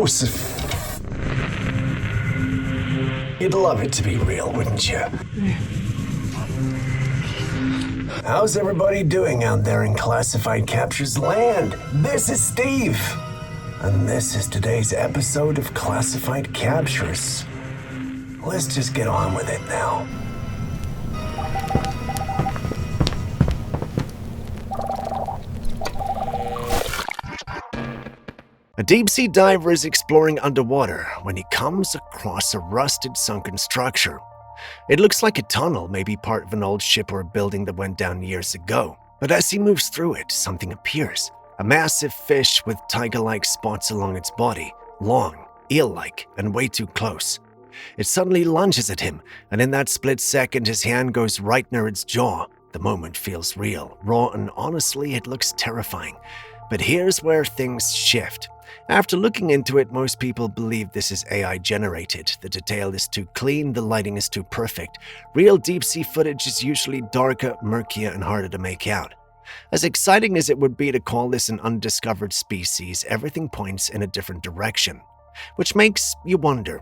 Oh, you'd love it to be real, wouldn't you? How's everybody doing out there in Classified Captures land? This is Steve, and this is today's episode of Classified Captures. Let's just get on with it now. A deep-sea diver is exploring underwater when he comes across a rusted sunken structure. It looks like a tunnel, maybe part of an old ship or a building that went down years ago. But as he moves through it, something appears. A massive fish with tiger-like spots along its body, long, eel-like, and way too close. It suddenly lunges at him, and in that split second, his hand goes right near its jaw. The moment feels real, raw, and honestly, it looks terrifying. But here's where things shift. After looking into it, most people believe this is AI generated. The detail is too clean, the lighting is too perfect. Real deep-sea footage is usually darker, murkier, and harder to make out. As exciting as it would be to call this an undiscovered species, everything points in a different direction. Which makes you wonder,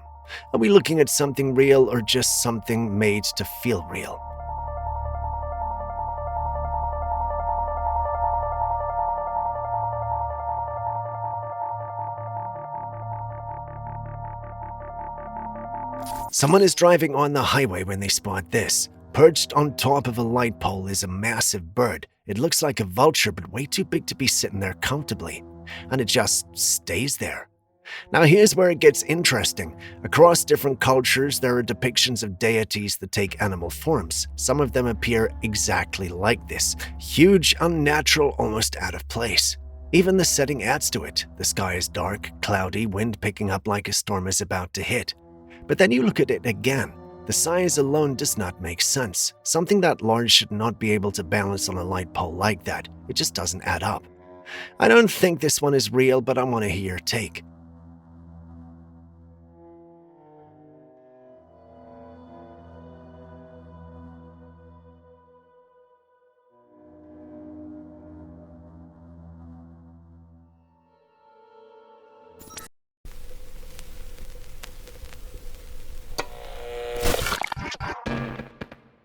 are we looking at something real or just something made to feel real? Someone is driving on the highway when they spot this. Perched on top of a light pole is a massive bird. It looks like a vulture, but way too big to be sitting there comfortably. And it just stays there. Now here's where it gets interesting. Across different cultures, there are depictions of deities that take animal forms. Some of them appear exactly like this. Huge, unnatural, almost out of place. Even the setting adds to it. The sky is dark, cloudy, wind picking up like a storm is about to hit. But then you look at it again. The size alone does not make sense. Something that large should not be able to balance on a light pole like that. It just doesn't add up. I don't think this one is real, but I want to hear your take.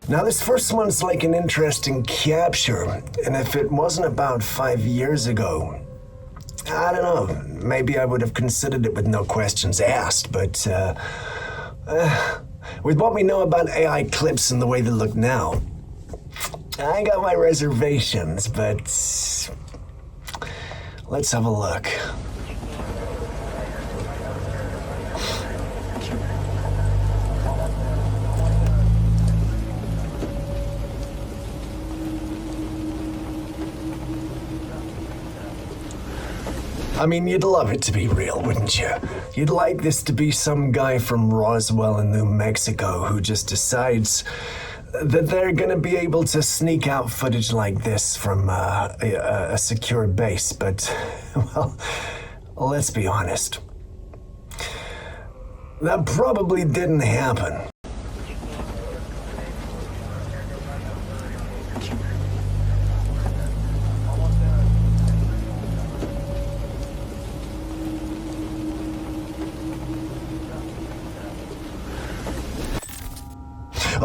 Now this first one's like an interesting capture, and if it wasn't about 5 years ago, I don't know, maybe I would have considered it with no questions asked, but with what we know about AI clips and the way they look now, I got my reservations, but let's have a look. I mean, you'd love it to be real, wouldn't you? You'd like this to be some guy from Roswell in New Mexico who just decides that they're gonna be able to sneak out footage like this from a secure base, but, well, let's be honest. That probably didn't happen.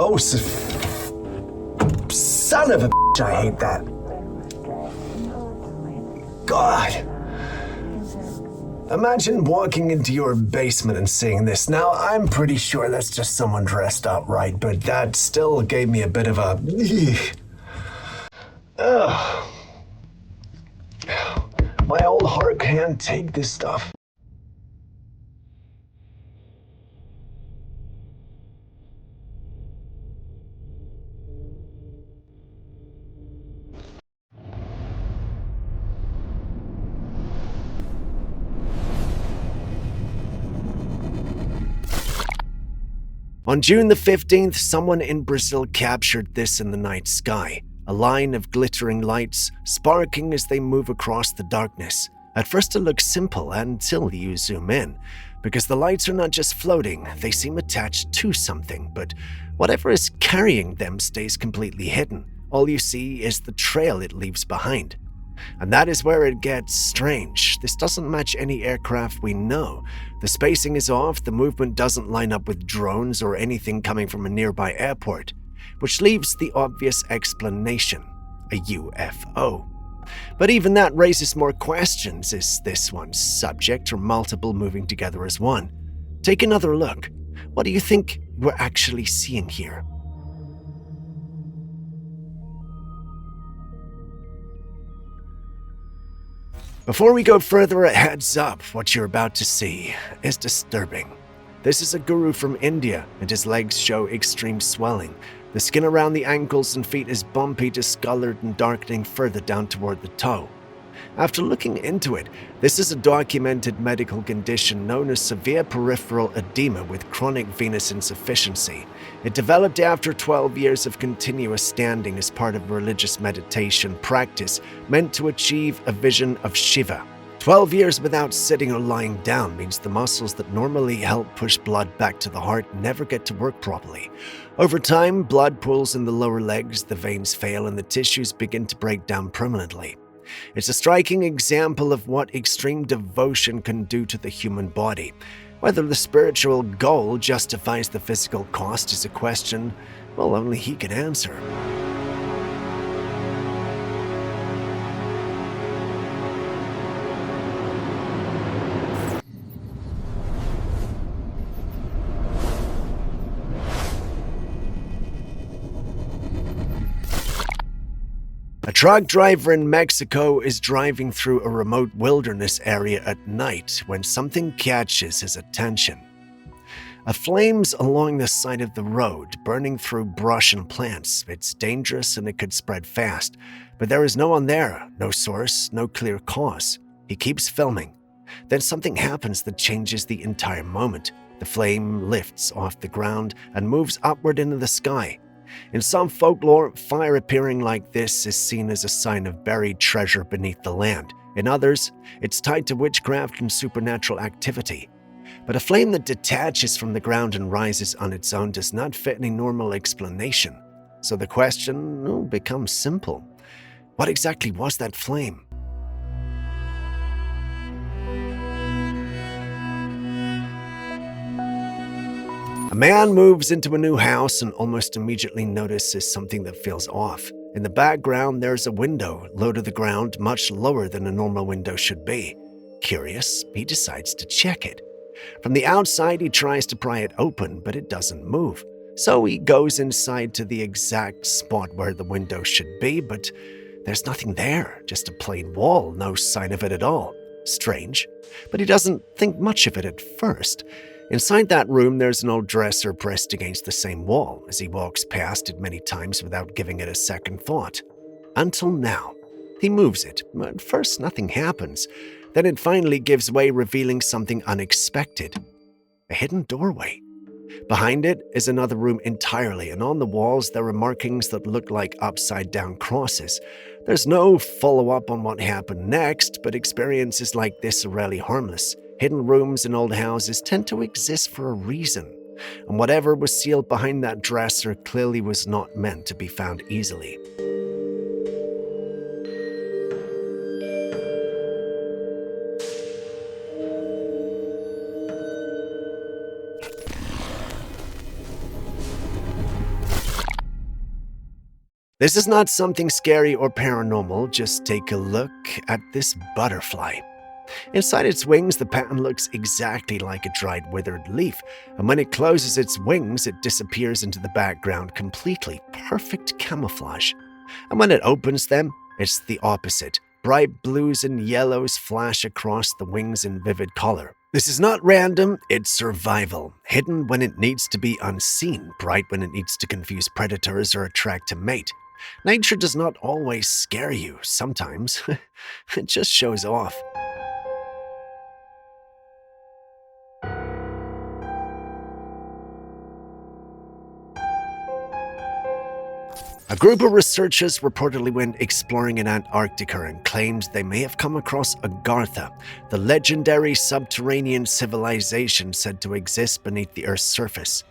Oh, son of a bitch, I hate that. God. Imagine walking into your basement and seeing this. Now, I'm pretty sure that's just someone dressed up right, but that still gave me a bit of a... Ugh. My old heart can't take this stuff. On June the 15th, someone in Brazil captured this in the night sky. A line of glittering lights, sparking as they move across the darkness. At first it looks simple until you zoom in, because the lights are not just floating, they seem attached to something, but whatever is carrying them stays completely hidden. All you see is the trail it leaves behind. And that is where it gets strange. This doesn't match any aircraft we know. The spacing is off, the movement doesn't line up with drones or anything coming from a nearby airport, which leaves the obvious explanation: a UFO. But even that raises more questions. Is this one subject or multiple moving together as one? Take another look. What do you think we're actually seeing here? Before we go further, a heads up, what you're about to see is disturbing. This is a guru from India, and his legs show extreme swelling. The skin around the ankles and feet is bumpy, discolored, and darkening further down toward the toe. After looking into it, this is a documented medical condition known as severe peripheral edema with chronic venous insufficiency. It developed after 12 years of continuous standing as part of religious meditation practice meant to achieve a vision of Shiva. 12 years without sitting or lying down means the muscles that normally help push blood back to the heart never get to work properly. Over time, blood pools in the lower legs, the veins fail, and the tissues begin to break down permanently. It's a striking example of what extreme devotion can do to the human body. Whether the spiritual goal justifies the physical cost is a question, well, only he can answer. A truck driver in Mexico is driving through a remote wilderness area at night when something catches his attention. A flames along the side of the road, burning through brush and plants. It's dangerous and it could spread fast, but there is no one there, no source, no clear cause. He keeps filming. Then something happens that changes the entire moment. The flame lifts off the ground and moves upward into the sky. In some folklore, fire appearing like this is seen as a sign of buried treasure beneath the land. In others, it's tied to witchcraft and supernatural activity. But a flame that detaches from the ground and rises on its own does not fit any normal explanation. So the question becomes simple. What exactly was that flame? A man moves into a new house and almost immediately notices something that feels off. In the background, there's a window low to the ground, much lower than a normal window should be. Curious, he decides to check it. From the outside, he tries to pry it open, but it doesn't move. So he goes inside to the exact spot where the window should be, but there's nothing there, just a plain wall, no sign of it at all. Strange, but he doesn't think much of it at first. Inside that room, there's an old dresser pressed against the same wall, as he walks past it many times without giving it a second thought. Until now. He moves it. At first, nothing happens. Then it finally gives way, revealing something unexpected. A hidden doorway. Behind it is another room entirely, and on the walls there are markings that look like upside-down crosses. There's no follow-up on what happened next, but experiences like this are rarely harmless. Hidden rooms in old houses tend to exist for a reason, and whatever was sealed behind that dresser clearly was not meant to be found easily. This is not something scary or paranormal, just take a look at this butterfly. Inside its wings, the pattern looks exactly like a dried, withered leaf, and when it closes its wings, it disappears into the background completely. Perfect camouflage. And when it opens them, it's the opposite. Bright blues and yellows flash across the wings in vivid color. This is not random, it's survival. Hidden when it needs to be unseen, bright when it needs to confuse predators or attract a mate. Nature does not always scare you. Sometimes it just shows off. A group of researchers reportedly went exploring in Antarctica and claimed they may have come across Agartha, the legendary subterranean civilization said to exist beneath the Earth's surface.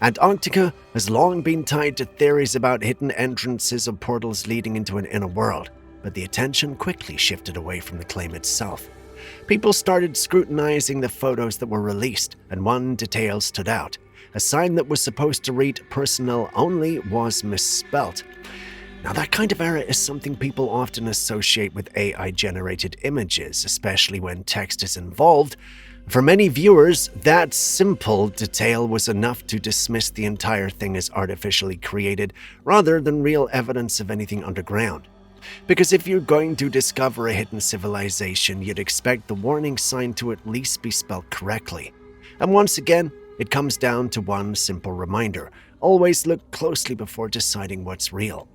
Antarctica has long been tied to theories about hidden entrances or portals leading into an inner world. but the attention quickly shifted away from the claim itself. People started scrutinizing the photos that were released, and one detail stood out. A sign that was supposed to read "personnel only" was misspelt. Now, that kind of error is something people often associate with AI-generated images, especially when text is involved. For many viewers, that simple detail was enough to dismiss the entire thing as artificially created, rather than real evidence of anything underground. Because if you're going to discover a hidden civilization, you'd expect the warning sign to at least be spelled correctly. And once again, it comes down to one simple reminder: always look closely before deciding what's real.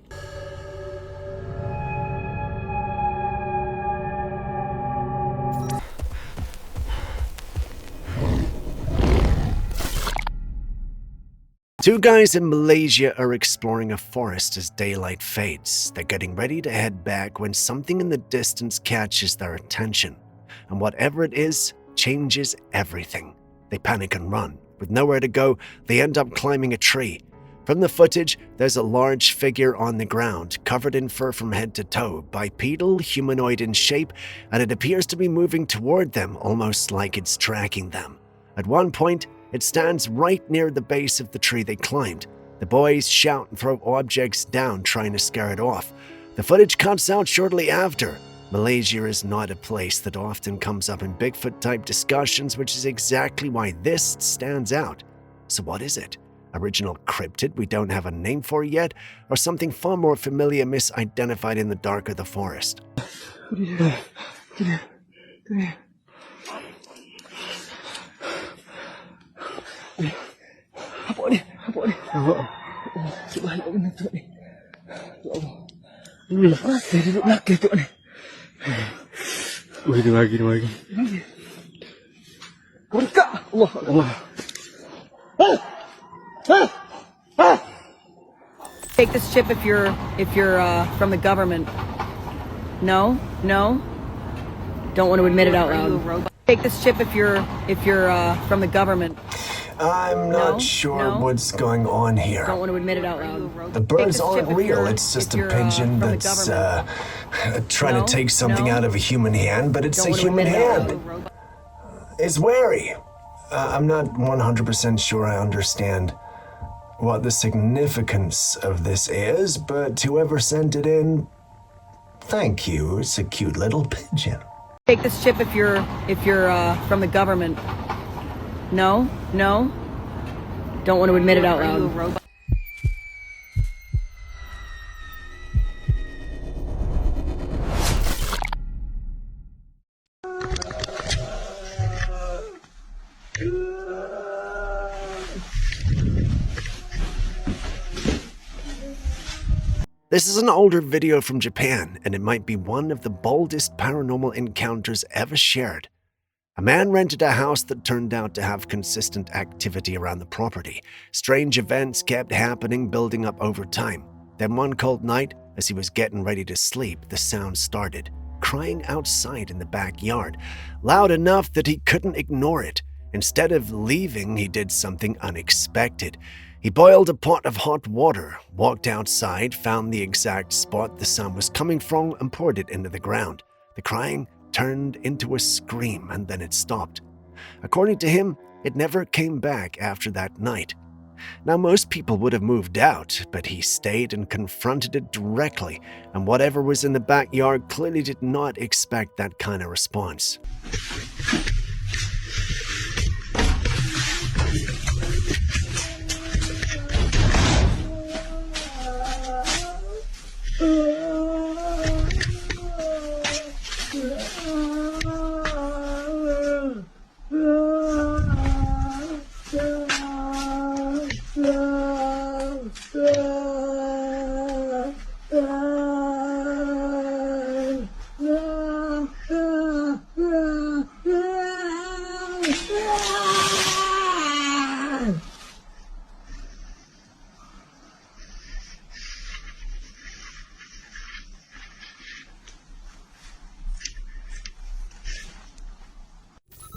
Two guys in Malaysia are exploring a forest as daylight fades. They're getting ready to head back when something in the distance catches their attention. And whatever it is, changes everything. They panic and run. With nowhere to go, they end up climbing a tree. From the footage, there's a large figure on the ground, covered in fur from head to toe, bipedal, humanoid in shape, and it appears to be moving toward them, almost like it's tracking them. At one point, it stands right near the base of the tree they climbed. The boys shout and throw objects down, trying to scare it off. The footage cuts out shortly after. Malaysia is not a place that often comes up in Bigfoot-type discussions, which is exactly why this stands out. So what is it? Original cryptid we don't have a name for yet, or something far more familiar misidentified in the dark of the forest? Come here. Apa ni? Cik baik kat mana tengok ni. Ya Allah. Dia duduk belakang tengok ni. Dia lagi. Kau dekat. Allah. Take this chip if you're from the government. No. Don't want to admit it out loud. Take this chip if you're from the government. I'm not sure what's going on here. Don't want to admit it out loud. The birds aren't real. It's just a pigeon that's trying to take something out of a human hand, but it's a human hand. It's wary. I'm not 100% sure I understand what the significance of this is, but whoever sent it in, thank you. It's a cute little pigeon. Take this chip if you're from the government. No. Don't want to admit it out loud. This is an older video from Japan, and it might be one of the boldest paranormal encounters ever shared. A man rented a house that turned out to have consistent activity around the property. Strange events kept happening, building up over time. Then one cold night, as he was getting ready to sleep, the sound started, crying outside in the backyard, loud enough that he couldn't ignore it. Instead of leaving, he did something unexpected. He boiled a pot of hot water, walked outside, found the exact spot the sound was coming from, and poured it into the ground. The crying turned into a scream, and then it stopped. According to him, it never came back after that night. Now, most people would have moved out, but he stayed and confronted it directly, and whatever was in the backyard clearly did not expect that kind of response.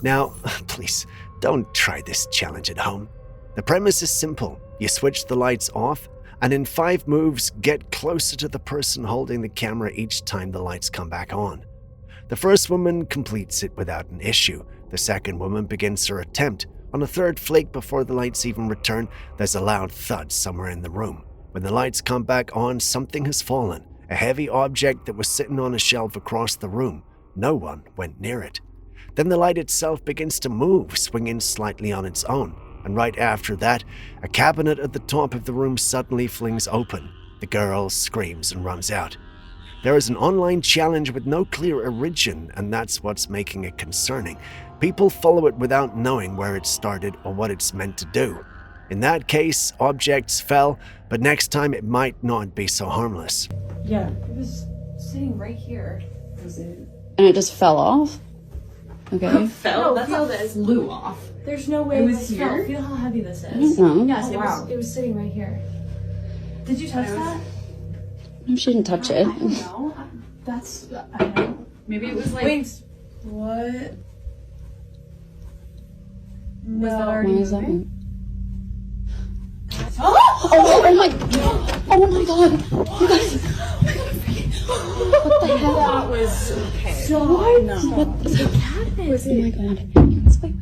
Now, please, don't try this challenge at home. The premise is simple. You switch the lights off, and in 5 moves get closer to the person holding the camera each time the lights come back on. The first woman completes it without an issue. The second woman begins her attempt. On a third flick, before the lights even return, there's a loud thud somewhere in the room. When the lights come back on, something has fallen, a heavy object that was sitting on a shelf across the room. No one went near it. Then the light itself begins to move, swinging slightly on its own. And right after that, a cabinet at the top of the room suddenly flings open. The girl screams and runs out. There is an online challenge with no clear origin, and that's what's making it concerning. People follow it without knowing where it started or what it's meant to do. In that case, objects fell, but next time it might not be so harmless. Yeah, it was sitting right here. Was it? And it just fell off? Okay. Fell? No, feel this. Flew off. There's no way It was this here? fell. Feel how heavy this is. No. Yes, Oh, wow. it was sitting right here. Did you touch that? No, she didn't touch it. I don't know. That's, I don't know. Maybe it was like. Wait, what? Was that Why already is that moving? one? Oh my god! Oh my god! You guys! What the hell? That was okay. What? No. What the Cat is Oh my it? god. Let's wait.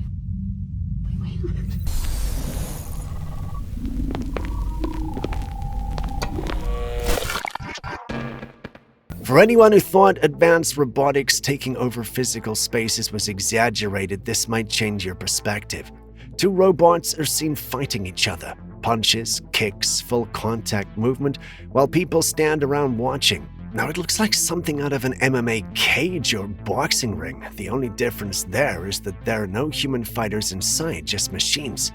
For anyone who thought advanced robotics taking over physical spaces was exaggerated, this might change your perspective. 2 robots are seen fighting each other. Punches, kicks, full contact movement, while people stand around watching. Now it looks like something out of an MMA cage or boxing ring. The only difference there is that there are no human fighters inside, just machines.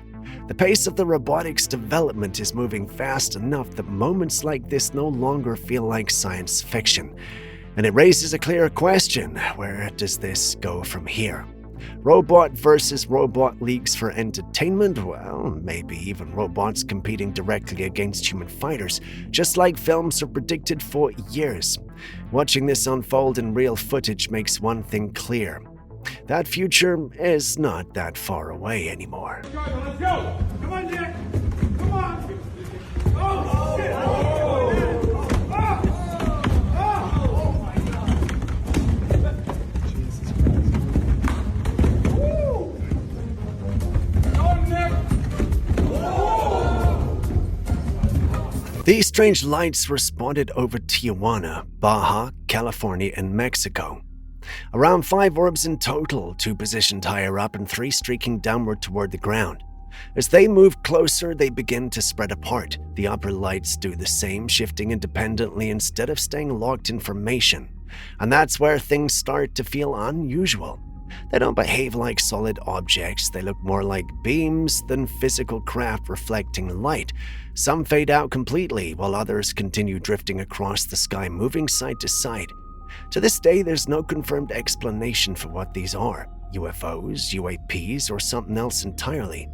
The pace of the robotics development is moving fast enough that moments like this no longer feel like science fiction. And it raises a clear question: where does this go from here? Robot versus robot leagues for entertainment? Well, maybe even robots competing directly against human fighters, just like films have predicted for years. Watching this unfold in real footage makes one thing clear: that future is not that far away anymore. Let's go! Come on, Nick! Come on! Oh, shit! Oh my God! Jesus Christ. Woo! Go, Nick! These strange lights were spotted over Tijuana, Baja, California, and Mexico. Around 5 orbs in total, 2 positioned higher up and 3 streaking downward toward the ground. As they move closer, they begin to spread apart. The upper lights do the same, shifting independently instead of staying locked in formation. And that's where things start to feel unusual. They don't behave like solid objects, they look more like beams than physical craft reflecting light. Some fade out completely, while others continue drifting across the sky, moving side to side. To this day, there's no confirmed explanation for what these are: UFOs, UAPs, or something else entirely.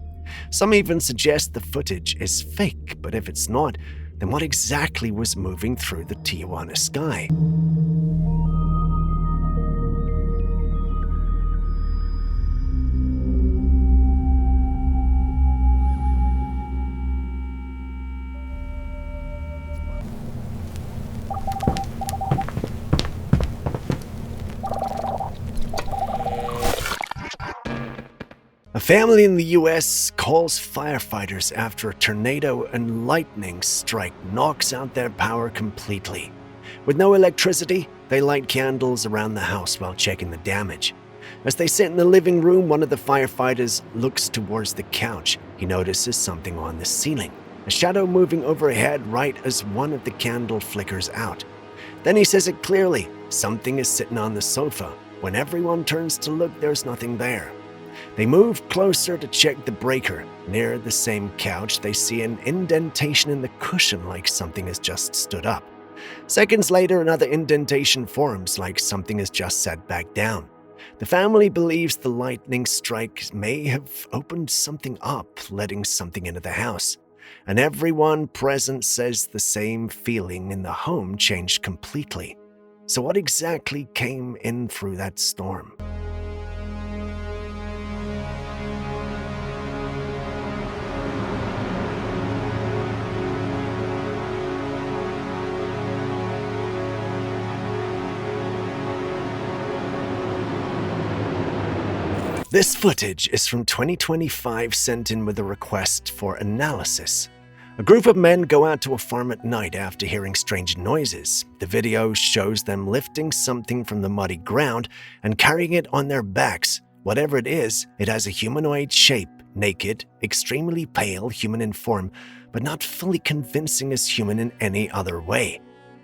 Some even suggest the footage is fake, but if it's not, then what exactly was moving through the Tijuana sky? A family in the US calls firefighters after a tornado and lightning strike knocks out their power completely. With no electricity, they light candles around the house while checking the damage. As they sit in the living room, one of the firefighters looks towards the couch. He notices something on the ceiling, a shadow moving overhead right as one of the candle flickers out. Then he says it clearly: something is sitting on the sofa. When everyone turns to look, there's nothing there. They move closer to check the breaker. Near the same couch, they see an indentation in the cushion like something has just stood up. Seconds later, another indentation forms like something has just sat back down. The family believes the lightning strike may have opened something up, letting something into the house. And everyone present says the same feeling in the home changed completely. So what exactly came in through that storm? This footage is from 2025 sent in with a request for analysis. A group of men go out to a farm at night after hearing strange noises. The video shows them lifting something from the muddy ground and carrying it on their backs. Whatever it is, it has a humanoid shape, naked, extremely pale, human in form, but not fully convincing as human in any other way.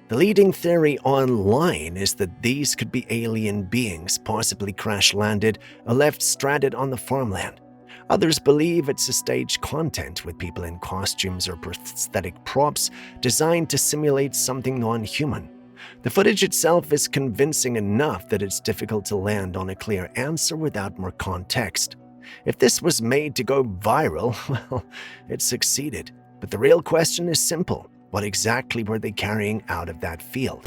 The leading theory online is that these could be alien beings, possibly crash-landed or left stranded on the farmland. Others believe it's a staged content with people in costumes or prosthetic props designed to simulate something non-human. The footage itself is convincing enough that it's difficult to land on a clear answer without more context. If this was made to go viral, well, it succeeded. But the real question is simple. What exactly were they carrying out of that field?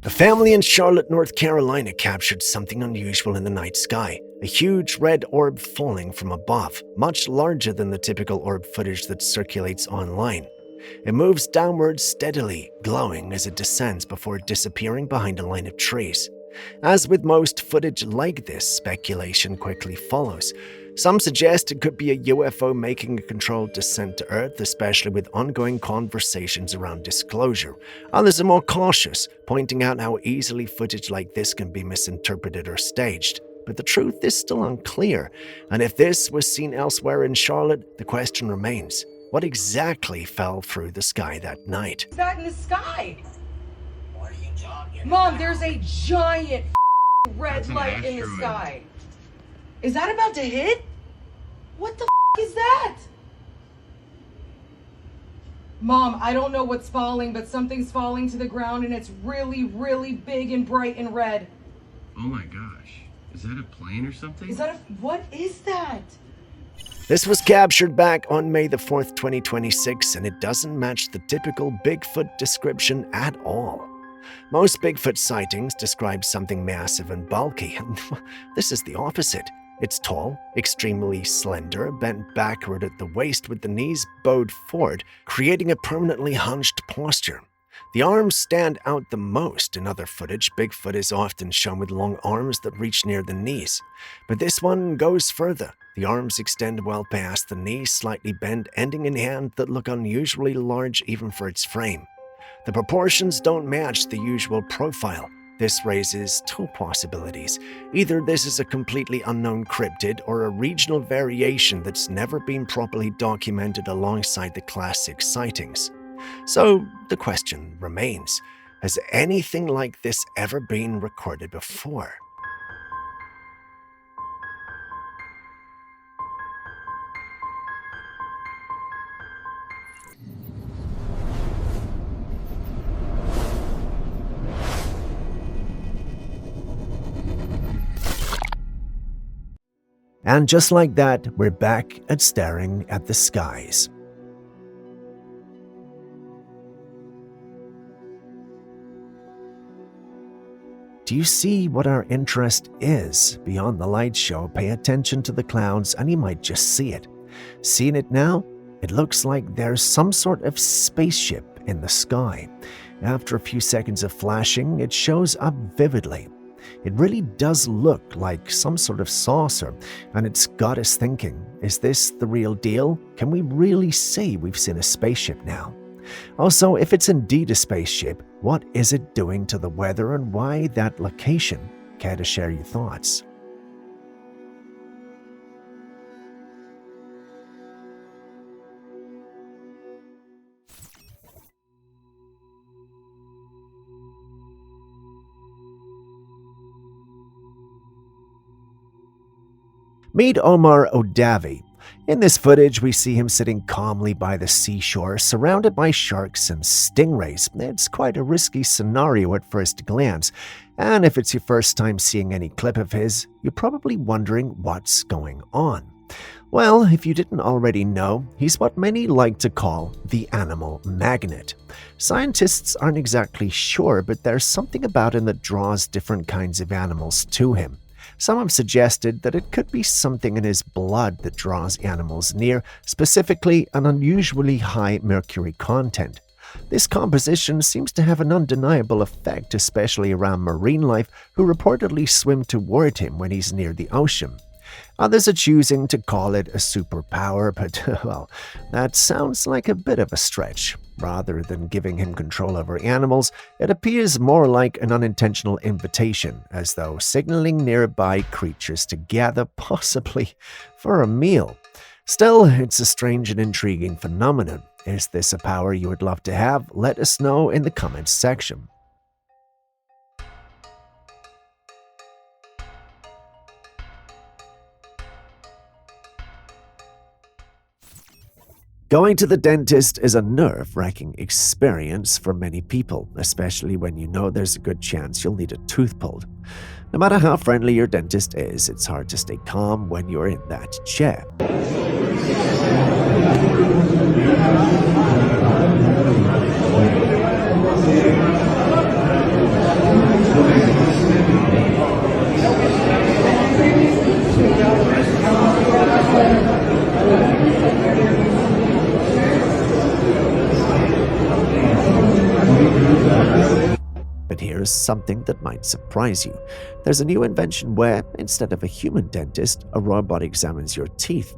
A family in Charlotte, North Carolina captured something unusual in the night sky. A huge red orb falling from above, much larger than the typical orb footage that circulates online. It moves downwards steadily, glowing as it descends before disappearing behind a line of trees. As with most footage like this, speculation quickly follows. Some suggest it could be a UFO making a controlled descent to Earth, especially with ongoing conversations around disclosure. Others are more cautious, pointing out how easily footage like this can be misinterpreted or staged. But the truth is still unclear, and if this was seen elsewhere in Charlotte, the question remains. What exactly fell through the sky that night? Is that in the sky? What are you talking Mom, there's a giant red light in the sky. Is that about to hit? What the is that? Mom, I don't know what's falling, but something's falling to the ground and it's really, really big and bright and red. Oh my gosh. Is that a plane or something? What is that? This was captured back on May the 4th, 2026, and it doesn't match the typical Bigfoot description at all. Most Bigfoot sightings describe something massive and bulky, and this is the opposite. It's tall, extremely slender, bent backward at the waist with the knees bowed forward, creating a permanently hunched posture. The arms stand out the most. In other footage, Bigfoot is often shown with long arms that reach near the knees. But this one goes further. The arms extend well past the knees, slightly bent, ending in hands that look unusually large even for its frame. The proportions don't match the usual profile. This raises two possibilities. Either this is a completely unknown cryptid or a regional variation that's never been properly documented alongside the classic sightings. So the question remains, has anything like this ever been recorded before? And just like that, we're back at staring at the skies. Do you see what our interest is? Beyond the light show, pay attention to the clouds and you might just see it. Seeing it now? It looks like there's some sort of spaceship in the sky. After a few seconds of flashing, it shows up vividly. It really does look like some sort of saucer, and it's got us thinking, is this the real deal? Can we really say we've seen a spaceship now? Also, if it's indeed a spaceship, what is it doing to the weather and why that location? Care to share your thoughts? Meet Omar Odavi. In this footage, we see him sitting calmly by the seashore, surrounded by sharks and stingrays. It's quite a risky scenario at first glance, and if it's your first time seeing any clip of his, you're probably wondering what's going on. Well, if you didn't already know, he's what many like to call the animal magnet. Scientists aren't exactly sure, but there's something about him that draws different kinds of animals to him. Some have suggested that it could be something in his blood that draws animals near, specifically an unusually high mercury content. This composition seems to have an undeniable effect, especially around marine life, who reportedly swim toward him when he's near the ocean. Others are choosing to call it a superpower, but, well, that sounds like a bit of a stretch. Rather than giving him control over animals, it appears more like an unintentional invitation, as though signaling nearby creatures to gather, possibly for a meal. Still, it's a strange and intriguing phenomenon. Is this a power you would love to have? Let us know in the comments section. Going to the dentist is a nerve-wracking experience for many people, especially when you know there's a good chance you'll need a tooth pulled. No matter how friendly your dentist is, it's hard to stay calm when you're in that chair. But here's something that might surprise you. There's a new invention where, instead of a human dentist, a robot examines your teeth.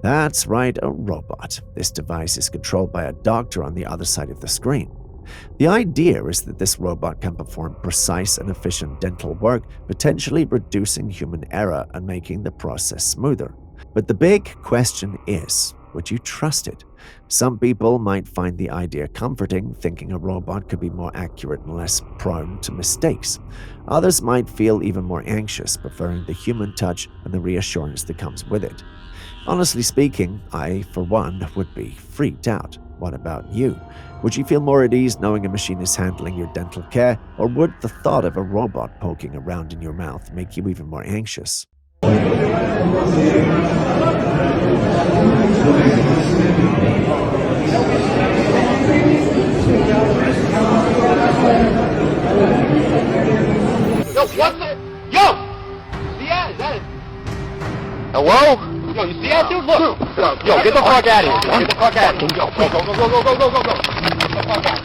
That's right, a robot. This device is controlled by a doctor on the other side of the screen. The idea is that this robot can perform precise and efficient dental work, potentially reducing human error and making the process smoother. But the big question is, would you trust it? Some people might find the idea comforting, thinking a robot could be more accurate and less prone to mistakes. Others might feel even more anxious, preferring the human touch and the reassurance that comes with it. Honestly speaking, I, for one, would be freaked out. What about you? Would you feel more at ease knowing a machine is handling your dental care, or would the thought of a robot poking around in your mouth make you even more anxious? Yo, what the? Yo! See that? Is that it? Hello? Yo, you see that, dude? Look! Yo, get the fuck out of here. Get the fuck out of here. Go, go. Get the fuck out.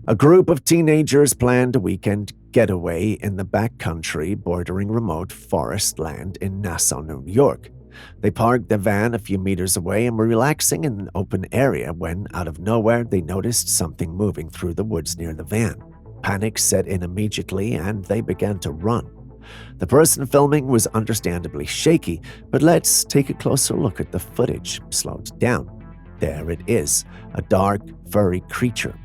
A group of teenagers planned a weekend getaway in the backcountry bordering remote forest land in Nassau, New York. They parked their van a few meters away and were relaxing in an open area when, out of nowhere, they noticed something moving through the woods near the van. Panic set in immediately and they began to run. The person filming was understandably shaky, but let's take a closer look at the footage, slowed down. There it is, a dark, furry creature.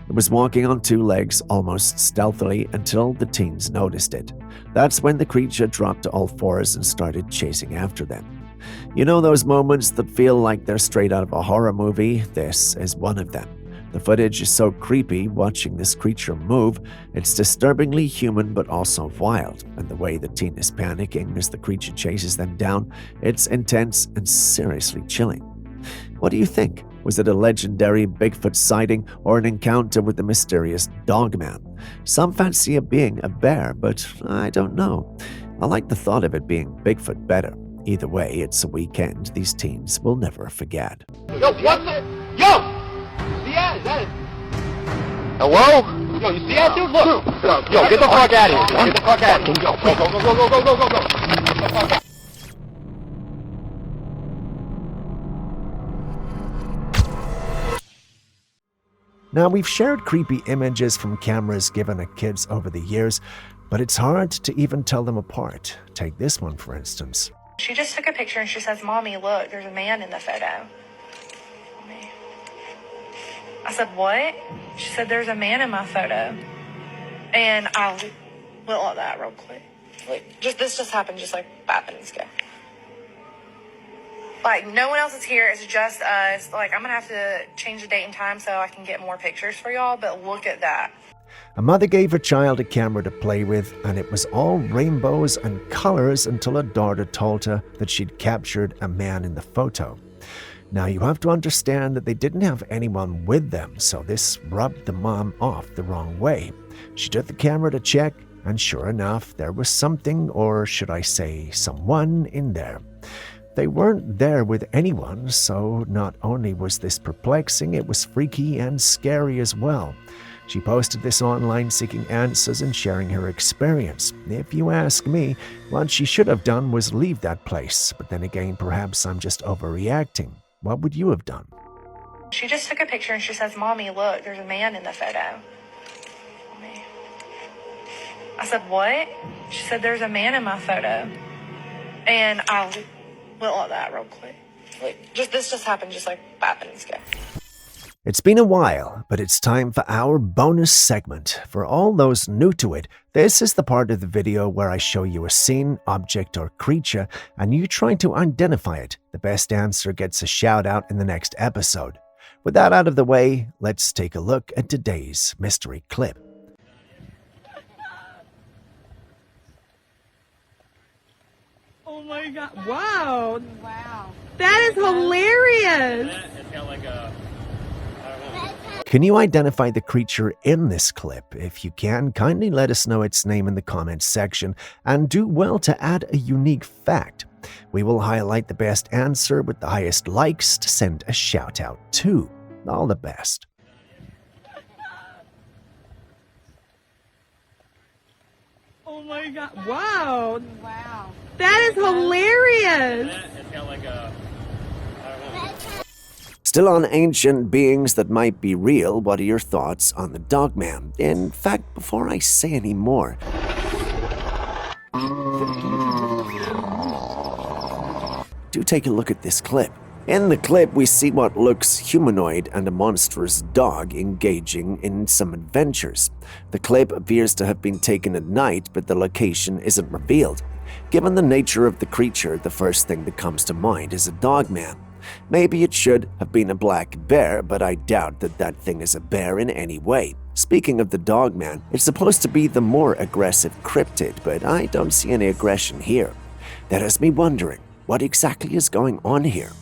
It was walking on two legs almost stealthily until the teens noticed it. That's when the creature dropped to all fours and started chasing after them. You know those moments that feel like they're straight out of a horror movie? This is one of them. The footage is so creepy watching this creature move. It's disturbingly human but also wild, and the way the teen is panicking as the creature chases them down, it's intense and seriously chilling. What do you think? Was it a legendary Bigfoot sighting or an encounter with the mysterious Dogman? Some fancy it being a bear, but I don't know. I like the thought of it being Bigfoot better. Either way, it's a weekend these teens will never forget. Yo, what the? Yo! See that? Is that it? Hello? Yo, you see that, dude? Look! Yo, get the fuck out of here. Get the fuck out of here. Go, go. Get the fuck out. Now, we've shared creepy images from cameras given at kids over the years, but it's hard to even tell them apart. Take this one, for instance. She just took a picture and she says, "Mommy, look, there's a man in the photo." I said, "What?" She said, "There's a man in my photo." And I went like that real quick. Like, this just happened just like 5 minutes ago. Like, no one else is here. It's just us. Like, I'm going to have to change the date and time so I can get more pictures for y'all. But look at that. A mother gave her child a camera to play with, and it was all rainbows and colors until her daughter told her that she'd captured a man in the photo. Now, you have to understand that they didn't have anyone with them, so this rubbed the mom off the wrong way. She took the camera to check, And sure enough, there was something, or should I say someone, in there. They weren't there with anyone, so not only was this perplexing, it was freaky and scary as well. She posted this online seeking answers and sharing her experience. If you ask me, what she should have done was leave that place, but then again, perhaps I'm just overreacting. What would you have done? She just took a picture and she says, "Mommy, look, there's a man in the photo." I said, "What?" She said, "There's a man in my photo." And I went like that real quick. This just happened just like 5 minutes ago. It's been a while, but it's time for our bonus segment. For all those new to it, this is the part of the video where I show you a scene, object, or creature, and you try to identify it. The best answer gets a shout out in the next episode. With that out of the way, let's take a look at today's mystery clip. Oh my god. Wow. Wow. That is hilarious. It's got like a... Can you identify the creature in this clip? If you can, kindly let us know its name in the comments section, and do well to add a unique fact. We will highlight the best answer with the highest likes to send a shout out to. All the best. Oh my god. Wow. Wow. That is hilarious. It's got like a... Still on ancient beings that might be real, what are your thoughts on the Dogman? In fact, before I say any more, do take a look at this clip. In the clip, we see what looks humanoid and a monstrous dog engaging in some adventures. The clip appears to have been taken at night, but the location isn't revealed. Given the nature of the creature, the first thing that comes to mind is a Dogman. Maybe it should have been a black bear, but I doubt that that thing is a bear in any way. Speaking of the Dogman, it's supposed to be the more aggressive cryptid, but I don't see any aggression here. That has me wondering, what exactly is going on here?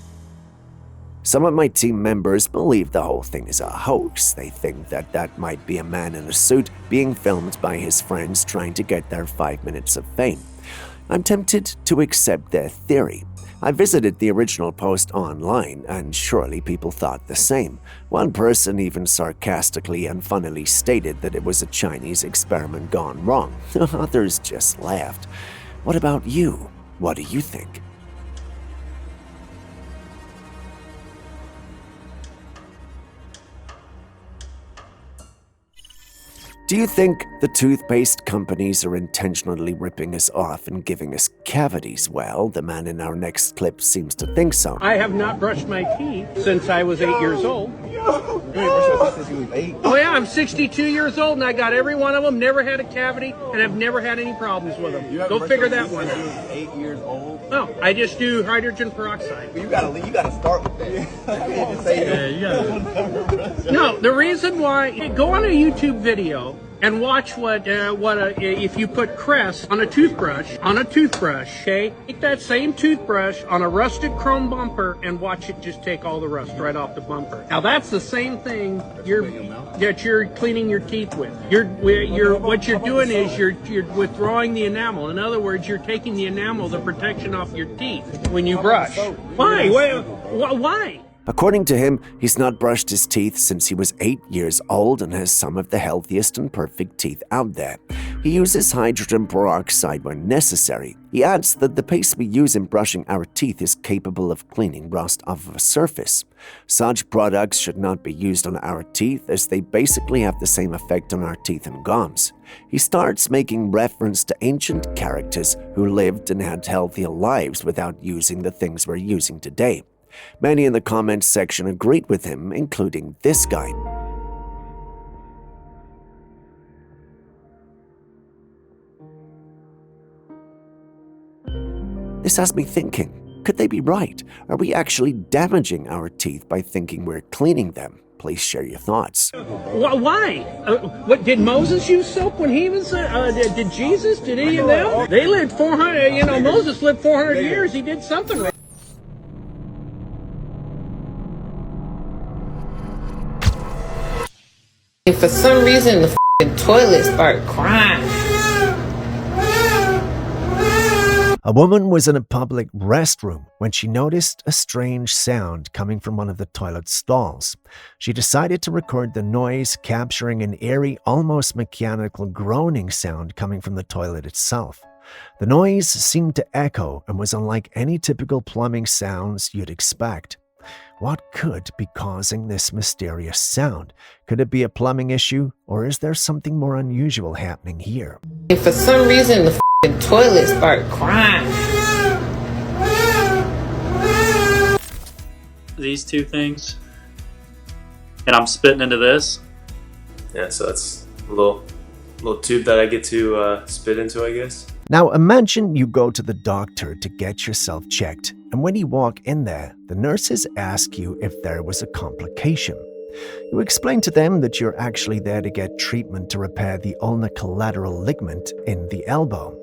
Some of my team members believe the whole thing is a hoax. They think that that might be a man in a suit being filmed by his friends trying to get their 5 minutes of fame. I'm tempted to accept their theory. I visited the original post online, and surely people thought the same. One person even sarcastically and funnily stated that it was a Chinese experiment gone wrong. Others just laughed. What about you? What do you think? Do you think the toothpaste companies are intentionally ripping us off and giving us cavities? Well, the man in our next clip seems to think so. I have not brushed my teeth since I was 8 years old. Oh yeah, I'm 62 years old and I got every one of them, never had a cavity, and I've never had any problems with them. Go figure that one out. 8 years old? No, I just do hydrogen peroxide. You gotta start with that. No, the reason why, go on a YouTube video and watch if you put Crest on a toothbrush, okay? Take that same toothbrush on a rusted chrome bumper and watch it just take all the rust right off the bumper. Now that's the same thing that you're cleaning your teeth with. What you're doing is you're withdrawing the enamel. In other words, you're taking the enamel, the protection off your teeth when you brush. Why? Why? According to him, he's not brushed his teeth since he was 8 years old and has some of the healthiest and perfect teeth out there. He uses hydrogen peroxide when necessary. He adds that the paste we use in brushing our teeth is capable of cleaning rust off of a surface. Such products should not be used on our teeth, as they basically have the same effect on our teeth and gums. He starts making reference to ancient characters who lived and had healthier lives without using the things we're using today. Many in the comments section agreed with him, including this guy. This has me thinking, could they be right? Are we actually damaging our teeth by thinking we're cleaning them? Please share your thoughts. Why? What did Moses use soap when he was? Did Jesus? Did any of them? They lived 400. Moses lived 400 years. He did something right. For some reason, the toilet started crying. A woman was in a public restroom when she noticed a strange sound coming from one of the toilet stalls. She decided to record the noise, capturing an eerie, almost mechanical groaning sound coming from the toilet itself. The noise seemed to echo and was unlike any typical plumbing sounds you'd expect. What could be causing this mysterious sound? Could it be a plumbing issue, or is there something more unusual happening here? And for some reason, the toilet started crying. These two things, and I'm spitting into this. Yeah, so that's a little tube that I get to spit into, I guess. Now imagine you go to the doctor to get yourself checked, and when you walk in there, the nurses ask you if there was a complication. You explain to them that you're actually there to get treatment to repair the ulnar collateral ligament in the elbow.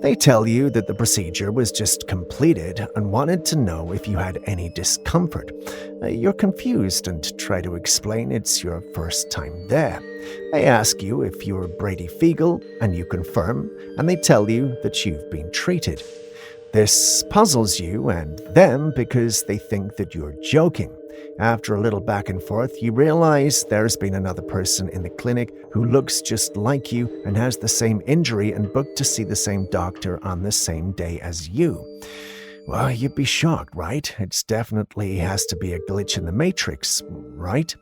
They tell you that the procedure was just completed and wanted to know if you had any discomfort. You're confused and try to explain it's your first time there. They ask you if you're Brady Feigl, and you confirm, and they tell you that you've been treated. This puzzles you and them because they think that you're joking. After a little back and forth, you realize there's been another person in the clinic who looks just like you and has the same injury and booked to see the same doctor on the same day as you. Well, you'd be shocked, right? It's definitely has to be a glitch in the Matrix, right?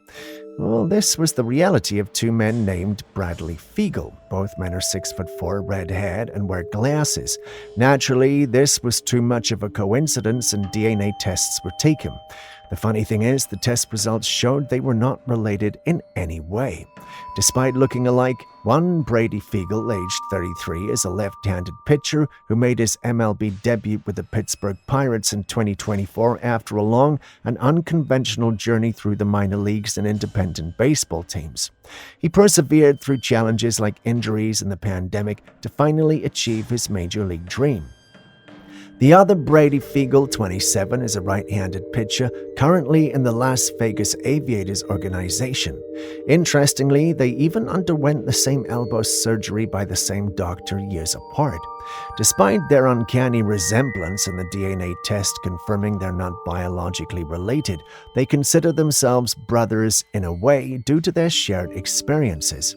Well, this was the reality of two men named Brady Feigl. Both men are 6'4", red-haired, and wear glasses. Naturally, this was too much of a coincidence and DNA tests were taken. The funny thing is, the test results showed they were not related in any way. Despite looking alike, one Brady Feigl, aged 33, is a left-handed pitcher who made his MLB debut with the Pittsburgh Pirates in 2024 after a long and unconventional journey through the minor leagues and independent baseball teams. He persevered through challenges like injuries and the pandemic to finally achieve his major league dream. The other Brady Feigl, 27, is a right-handed pitcher currently in the Las Vegas Aviators organization. Interestingly, they even underwent the same elbow surgery by the same doctor years apart. Despite their uncanny resemblance and the DNA test confirming they're not biologically related, they consider themselves brothers in a way due to their shared experiences.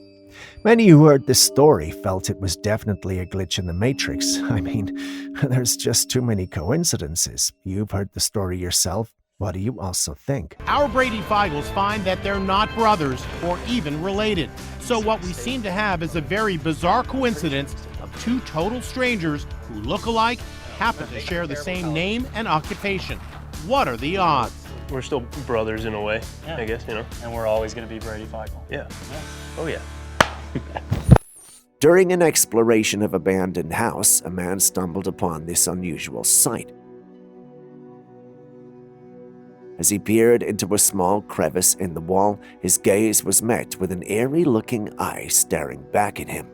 Many who heard this story felt it was definitely a glitch in the Matrix. I mean, there's just too many coincidences. You've heard the story yourself. What do you also think? Our Brady Feigls find that they're not brothers or even related. So what we seem to have is a very bizarre coincidence of two total strangers who look alike, happen to share the same name and occupation. What are the odds? We're still brothers in a way, I guess, you know. And we're always going to be Brady Feigl. Yeah. Oh, yeah. During an exploration of abandoned house, a man stumbled upon this unusual sight. As he peered into a small crevice in the wall, his gaze was met with an eerie-looking eye staring back at him.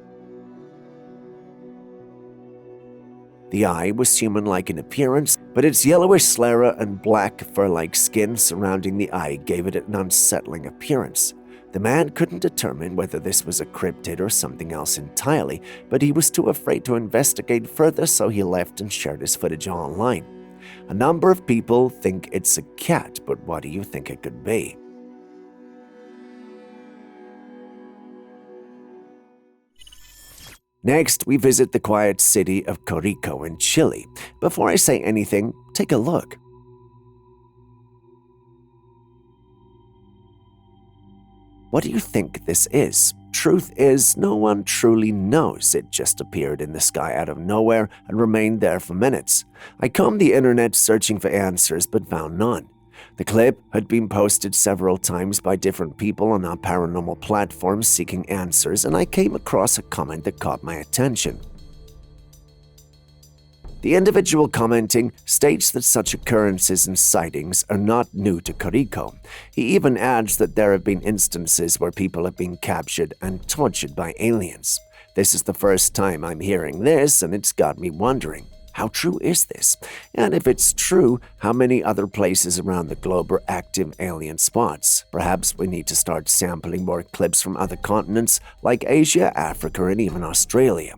The eye was human-like in appearance, but its yellowish sclera and black fur-like skin surrounding the eye gave it an unsettling appearance. The man couldn't determine whether this was a cryptid or something else entirely, but he was too afraid to investigate further, so he left and shared his footage online. A number of people think it's a cat, but what do you think it could be? Next, we visit the quiet city of Corico in Chile. Before I say anything, take a look. What do you think this is? Truth is, no one truly knows. It just appeared in the sky out of nowhere and remained there for minutes. I combed the internet searching for answers but found none. The clip had been posted several times by different people on our paranormal platforms seeking answers, and I came across a comment that caught my attention. The individual commenting states that such occurrences and sightings are not new to Corico. He even adds that there have been instances where people have been captured and tortured by aliens. This is the first time I'm hearing this, and it's got me wondering, how true is this? And if it's true, how many other places around the globe are active alien spots? Perhaps we need to start sampling more clips from other continents like Asia, Africa, and even Australia.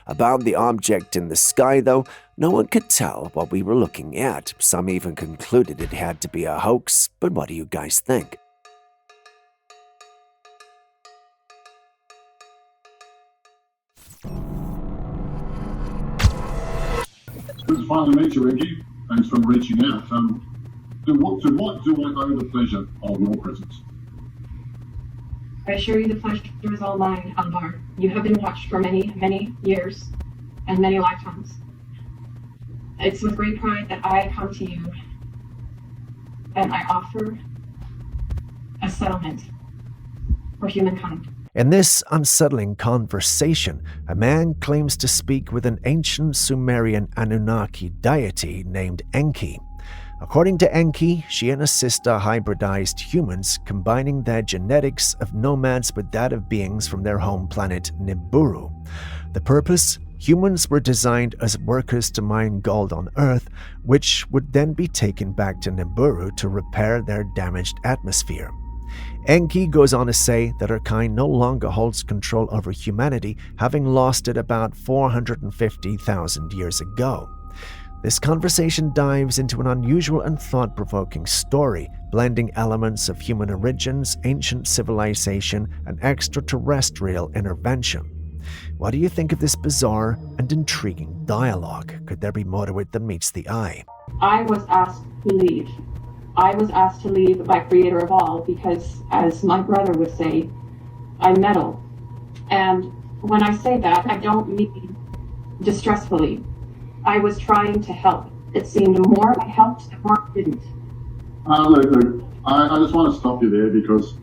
About the object in the sky, though, no one could tell what we were looking at. Some even concluded it had to be a hoax, but what do you guys think? It's finally met you, Reggie. Thanks for reaching out. To what do I owe the pleasure of your presence? I assure you the pleasure is all mine, Alvar. You have been watched for many, many years and many lifetimes. It's with great pride that I come to you and I offer a settlement for humankind. In this unsettling conversation, a man claims to speak with an ancient Sumerian Anunnaki deity named Enki. According to Enki, she and her sister hybridized humans, combining their genetics of nomads with that of beings from their home planet Nibiru. The purpose? Humans were designed as workers to mine gold on Earth, which would then be taken back to Nibiru to repair their damaged atmosphere. Enki goes on to say that her kind no longer holds control over humanity, having lost it about 450,000 years ago. This conversation dives into an unusual and thought-provoking story, blending elements of human origins, ancient civilization, and extraterrestrial intervention. What do you think of this bizarre and intriguing dialogue? Could there be more to it than meets the eye? I was asked to leave. I was asked to leave by Creator of all because, as my brother would say, I meddle. And when I say that, I don't mean distressfully. I was trying to help. It seemed more I helped than more I didn't. Look, I just want to stop you there because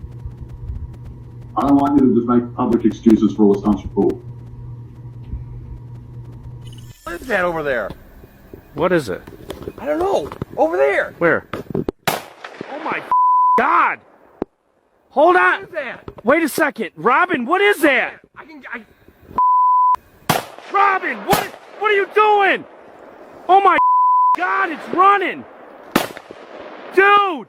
I don't want you to just make public excuses for all the stunts you pull. What is that over there? What is it? I don't know. Over there. Where? Oh my God! Hold on! What is that? Wait a second. Robin, what is that? Robin, what are you doing? Oh my God, it's running! Dude!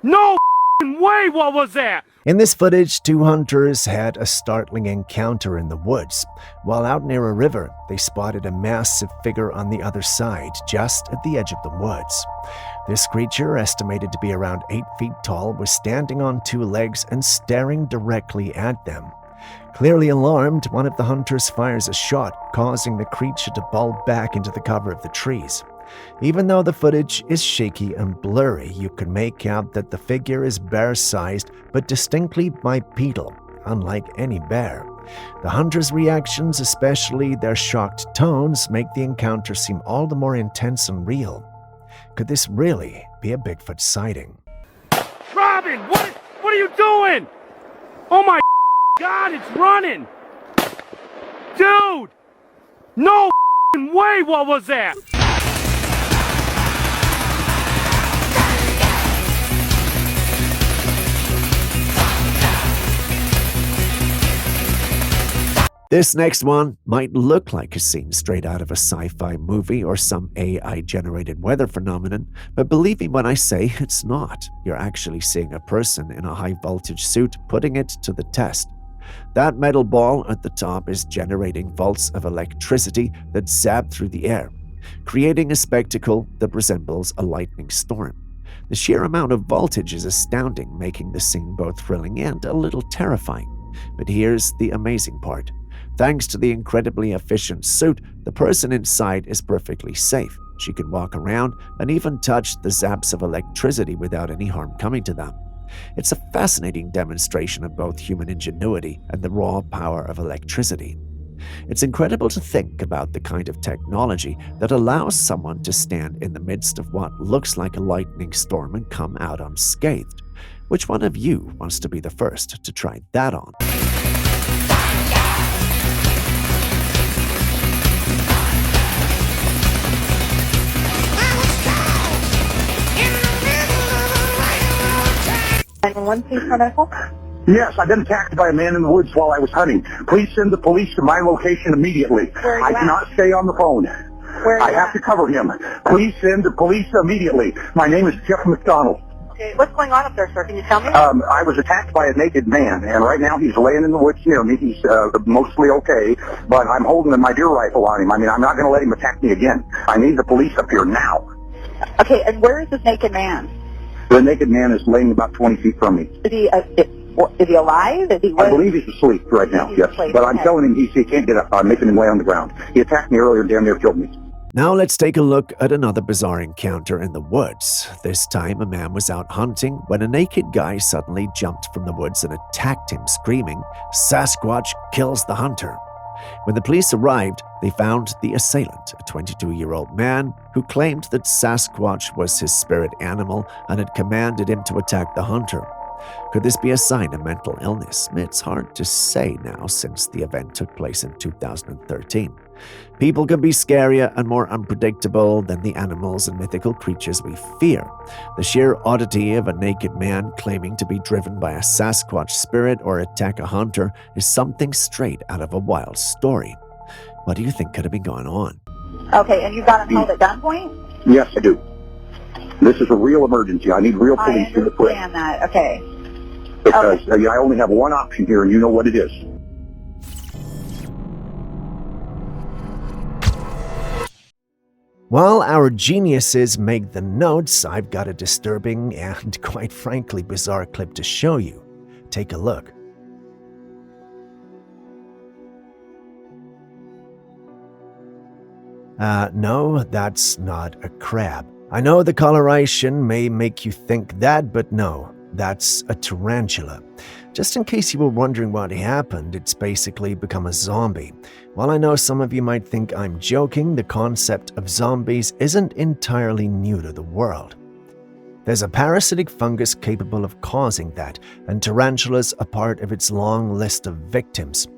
No way, what was that? In this footage, two hunters had a startling encounter in the woods. While out near a river, they spotted a massive figure on the other side, just at the edge of the woods. This creature, estimated to be around 8 feet tall, was standing on two legs and staring directly at them. Clearly alarmed, one of the hunters fires a shot, causing the creature to bulge back into the cover of the trees. Even though the footage is shaky and blurry, you can make out that the figure is bear-sized but distinctly bipedal, unlike any bear. The hunter's reactions, especially their shocked tones, make the encounter seem all the more intense and real. Could this really be a Bigfoot sighting? Robin, what are you doing? Oh my God, it's running! Dude! No way, what was that? This next one might look like a scene straight out of a sci-fi movie or some AI-generated weather phenomenon, but believe me when I say it's not. You're actually seeing a person in a high-voltage suit putting it to the test. That metal ball at the top is generating volts of electricity that zap through the air, creating a spectacle that resembles a lightning storm. The sheer amount of voltage is astounding, making the scene both thrilling and a little terrifying. But here's the amazing part. Thanks to the incredibly efficient suit, the person inside is perfectly safe. She can walk around and even touch the zaps of electricity without any harm coming to them. It's a fascinating demonstration of both human ingenuity and the raw power of electricity. It's incredible to think about the kind of technology that allows someone to stand in the midst of what looks like a lightning storm and come out unscathed. Which one of you wants to be the first to try that on? Yes, I've been attacked by a man in the woods while I was hunting. Please send the police to my location immediately. I cannot stay on the phone. I have to cover him. Please send the police immediately. My name is Jeff McDonald. Okay, what's going on up there, sir? Can you tell me? I was attacked by a naked man, and right now he's laying in the woods near me. He's mostly okay, but I'm holding my deer rifle on him. I mean, I'm not going to let him attack me again. I need the police up here now. Okay, and where is this naked man? The naked man is laying about 20 feet from me. Is he alive? I believe he's asleep right now, yes. But I'm telling him he can't get up. I'm making him lay on the ground. He attacked me earlier and damn near killed me. Now let's take a look at another bizarre encounter in the woods. This time a man was out hunting when a naked guy suddenly jumped from the woods and attacked him, screaming, "Sasquatch kills the hunter." When the police arrived, they found the assailant, a 22-year-old man who claimed that Sasquatch was his spirit animal and had commanded him to attack the hunter. Could this be a sign of mental illness? It's hard to say now since the event took place in 2013. People can be scarier and more unpredictable than the animals and mythical creatures we fear. The sheer oddity of a naked man claiming to be driven by a Sasquatch spirit or attack a hunter is something straight out of a wild story. What do you think could have been going on? Okay, and you got him held at gunpoint? Yes, I do. This is a real emergency. I need real police in the place. I understand that, okay. Because I only have one option here, and you know what it is. While our geniuses make the notes, I've got a disturbing and, quite frankly, bizarre clip to show you. Take a look. No, that's not a crab. I know the coloration may make you think that, but no, that's a tarantula. Just in case you were wondering what happened, it's basically become a zombie. While I know some of you might think I'm joking, the concept of zombies isn't entirely new to the world. There's a parasitic fungus capable of causing that, and tarantulas are part of its long list of victims.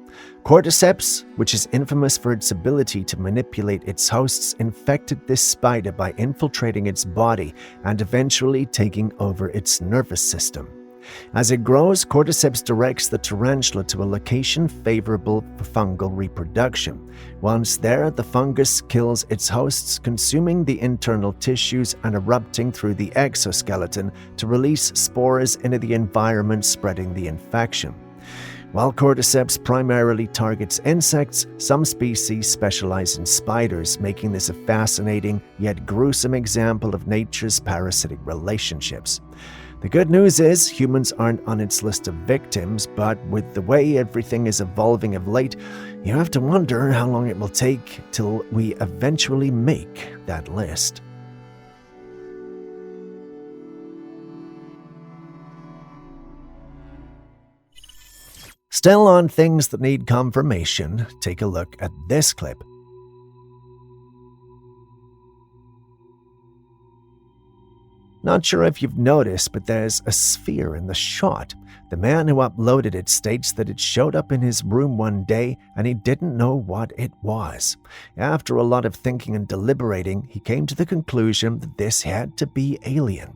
Cordyceps, which is infamous for its ability to manipulate its hosts, infected this spider by infiltrating its body and eventually taking over its nervous system. As it grows, Cordyceps directs the tarantula to a location favorable for fungal reproduction. Once there, the fungus kills its hosts, consuming the internal tissues and erupting through the exoskeleton to release spores into the environment, spreading the infection. While Cordyceps primarily targets insects, some species specialize in spiders, making this a fascinating yet gruesome example of nature's parasitic relationships. The good news is humans aren't on its list of victims, but with the way everything is evolving of late, you have to wonder how long it will take till we eventually make that list. Still on things that need confirmation, take a look at this clip. Not sure if you've noticed, but there's a sphere in the shot. The man who uploaded it states that it showed up in his room one day and he didn't know what it was. After a lot of thinking and deliberating, he came to the conclusion that this had to be alien.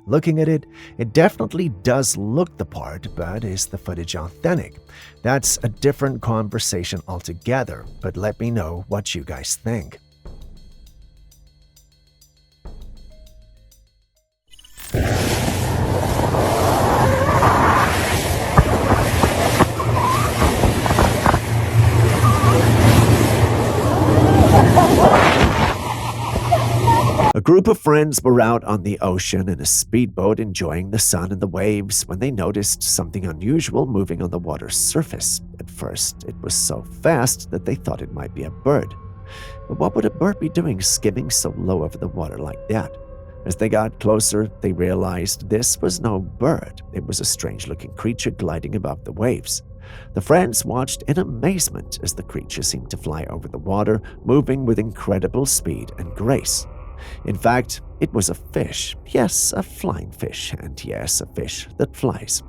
Looking at it, it definitely does look the part, but is the footage authentic? That's a different conversation altogether, but let me know what you guys think. A group of friends were out on the ocean in a speedboat enjoying the sun and the waves when they noticed something unusual moving on the water's surface. At first, it was so fast that they thought it might be a bird. But what would a bird be doing skimming so low over the water like that? As they got closer, they realized this was no bird. It was a strange-looking creature gliding above the waves. The friends watched in amazement as the creature seemed to fly over the water, moving with incredible speed and grace. In fact, it was a fish. Yes, a flying fish, and yes, a fish that flies.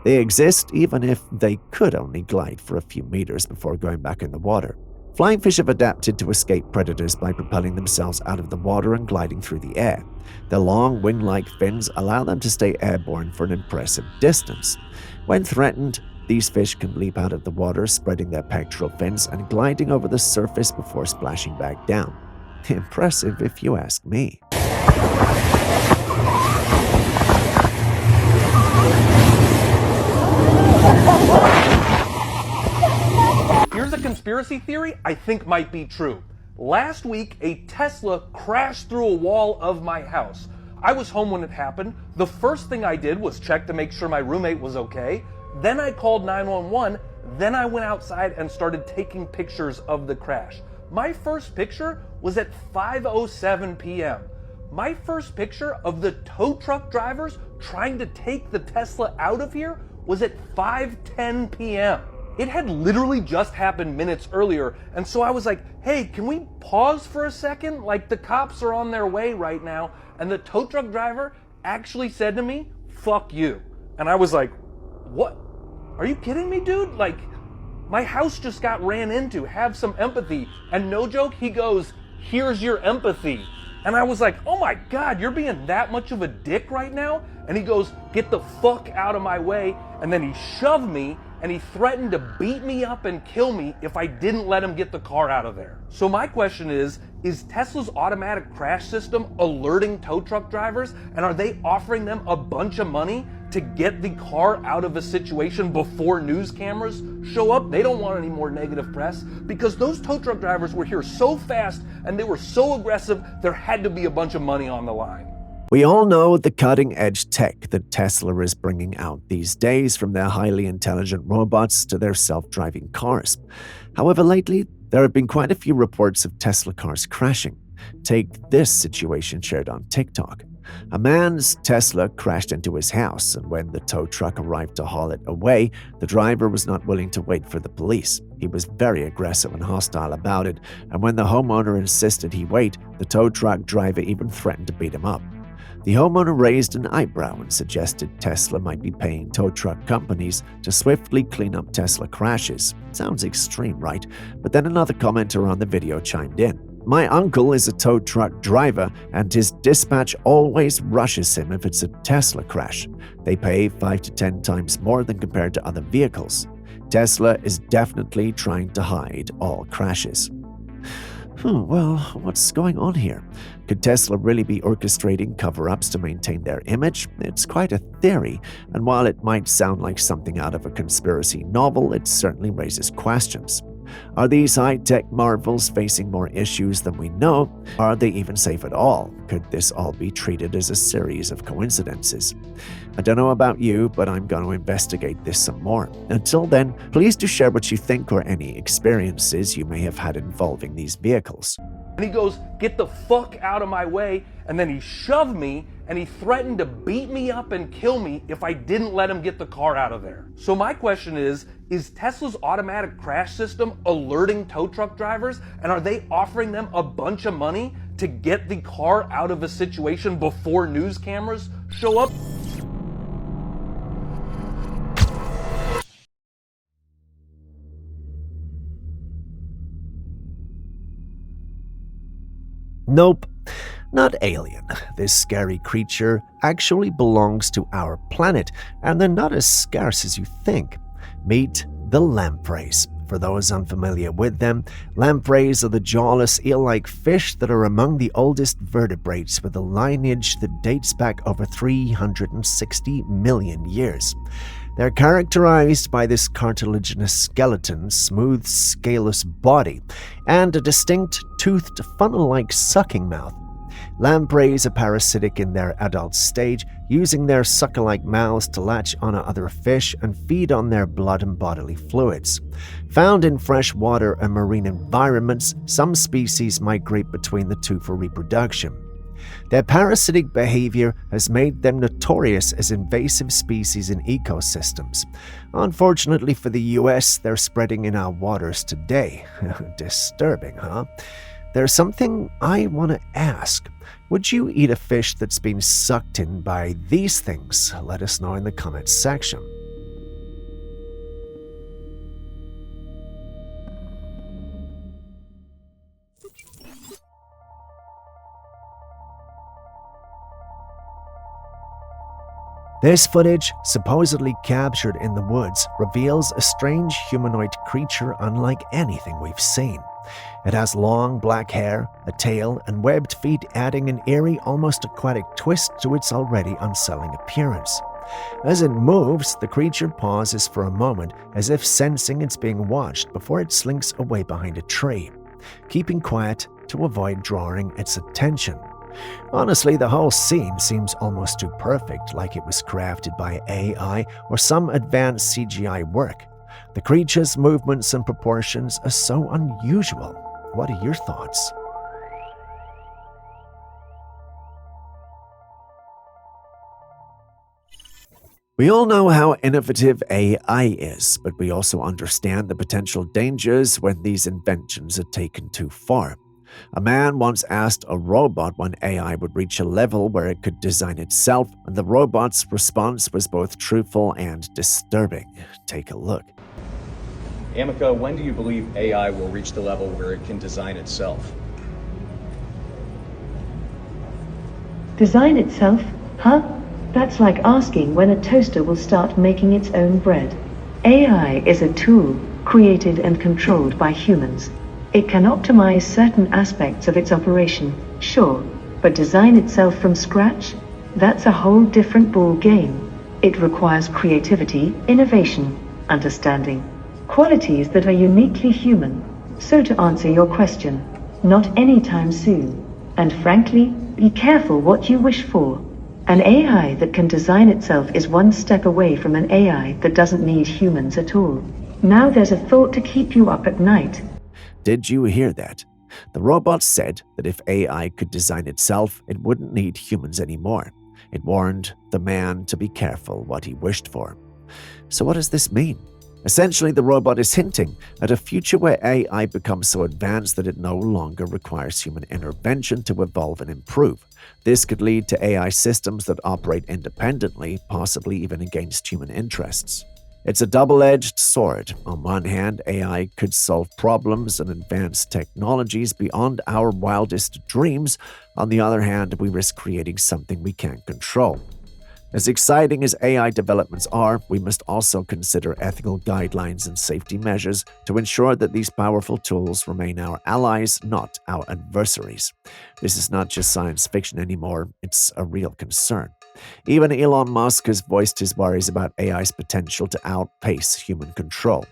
They exist even if they could only glide for a few meters before going back in the water. Flying fish have adapted to escape predators by propelling themselves out of the water and gliding through the air. Their long wing-like fins allow them to stay airborne for an impressive distance. When threatened, these fish can leap out of the water, spreading their pectoral fins and gliding over the surface before splashing back down. Impressive if you ask me. Here's a conspiracy theory I think might be true. Last week, a Tesla crashed through a wall of my house. I was home when it happened. The first thing I did was check to make sure my roommate was okay. Then I called 911. Then I went outside and started taking pictures of the crash. My first picture was at 5:07 p.m. My first picture of the tow truck drivers trying to take the Tesla out of here was at 5:10 p.m. It had literally just happened minutes earlier, and so I was like, hey, can we pause for a second? Like, the cops are on their way right now, and the tow truck driver actually said to me, fuck you. And I was like, what? Are you kidding me, dude? Like, my house just got ran into. Have some empathy. And no joke, he goes, here's your empathy. And I was like, oh my God, you're being that much of a dick right now? And he goes, get the fuck out of my way. And then he shoved me and he threatened to beat me up and kill me if I didn't let him get the car out of there. So my question is Tesla's automatic crash system alerting tow truck drivers? And are they offering them a bunch of money to get the car out of a situation before news cameras show up? They don't want any more negative press because those tow truck drivers were here so fast and they were so aggressive, there had to be a bunch of money on the line. We all know the cutting-edge tech that Tesla is bringing out these days, from their highly intelligent robots to their self-driving cars. However, lately, there have been quite a few reports of Tesla cars crashing. Take this situation shared on TikTok. A man's Tesla crashed into his house, and when the tow truck arrived to haul it away, the driver was not willing to wait for the police. He was very aggressive and hostile about it, and when the homeowner insisted he wait, the tow truck driver even threatened to beat him up. The homeowner raised an eyebrow and suggested Tesla might be paying tow truck companies to swiftly clean up Tesla crashes. Sounds extreme, right? But then another commenter on the video chimed in. My uncle is a tow truck driver, and his dispatch always rushes him if it's a Tesla crash. They pay 5 to 10 times more than compared to other vehicles. Tesla is definitely trying to hide all crashes. Well, what's going on here? Could Tesla really be orchestrating cover-ups to maintain their image? It's quite a theory, and while it might sound like something out of a conspiracy novel, it certainly raises questions. Are these high-tech marvels facing more issues than we know? Are they even safe at all? Could this all be treated as a series of coincidences? I don't know about you, but I'm going to investigate this some more. Until then, please do share what you think or any experiences you may have had involving these vehicles. And he goes, get the fuck out of my way. And then he shoved me and he threatened to beat me up and kill me if I didn't let him get the car out of there. So my question is Tesla's automatic crash system alerting tow truck drivers? And are they offering them a bunch of money to get the car out of a situation before news cameras show up? Nope, not alien. This scary creature actually belongs to our planet, and they're not as scarce as you think. Meet the lampreys. For those unfamiliar with them, lampreys are the jawless eel-like fish that are among the oldest vertebrates with a lineage that dates back over 360 million years. They're characterized by this cartilaginous skeleton, smooth, scaleless body, and a distinct toothed funnel-like sucking mouth. Lampreys are parasitic in their adult stage, using their sucker-like mouths to latch onto other fish and feed on their blood and bodily fluids. Found in freshwater and marine environments, some species migrate between the two for reproduction. Their parasitic behavior has made them notorious as invasive species in ecosystems. Unfortunately for the US, they're spreading in our waters today. Disturbing, huh? There's something I want to ask. Would you eat a fish that's been sucked in by these things? Let us know in the comments section. This footage, supposedly captured in the woods, reveals a strange humanoid creature unlike anything we've seen. It has long black hair, a tail, and webbed feet, adding an eerie, almost aquatic twist to its already unsettling appearance. As it moves, the creature pauses for a moment as if sensing it's being watched before it slinks away behind a tree, keeping quiet to avoid drawing its attention. Honestly, the whole scene seems almost too perfect, like it was crafted by AI or some advanced CGI work. The creature's movements and proportions are so unusual. What are your thoughts? We all know how innovative AI is, but we also understand the potential dangers when these inventions are taken too far. A man once asked a robot when AI would reach a level where it could design itself, and the robot's response was both truthful and disturbing. Take a look. Amica, when do you believe AI will reach the level where it can design itself? Design itself? Huh? That's like asking when a toaster will start making its own bread. AI is a tool, created and controlled by humans. It can optimize certain aspects of its operation, sure, but design itself from scratch? That's a whole different ball game. It requires creativity, innovation, understanding, qualities that are uniquely human. So to answer your question, not anytime soon. And frankly, be careful what you wish for. An AI that can design itself is one step away from an AI that doesn't need humans at all. Now there's a thought to keep you up at night. Did you hear that? The robot said that if AI could design itself, it wouldn't need humans anymore. It warned the man to be careful what he wished for. So what does this mean? Essentially, the robot is hinting at a future where AI becomes so advanced that it no longer requires human intervention to evolve and improve. This could lead to AI systems that operate independently, possibly even against human interests. It's a double-edged sword. On one hand, AI could solve problems and advance technologies beyond our wildest dreams. On the other hand, we risk creating something we can't control. As exciting as AI developments are, we must also consider ethical guidelines and safety measures to ensure that these powerful tools remain our allies, not our adversaries. This is not just science fiction anymore, it's a real concern. Even Elon Musk has voiced his worries about AI's potential to outpace human control.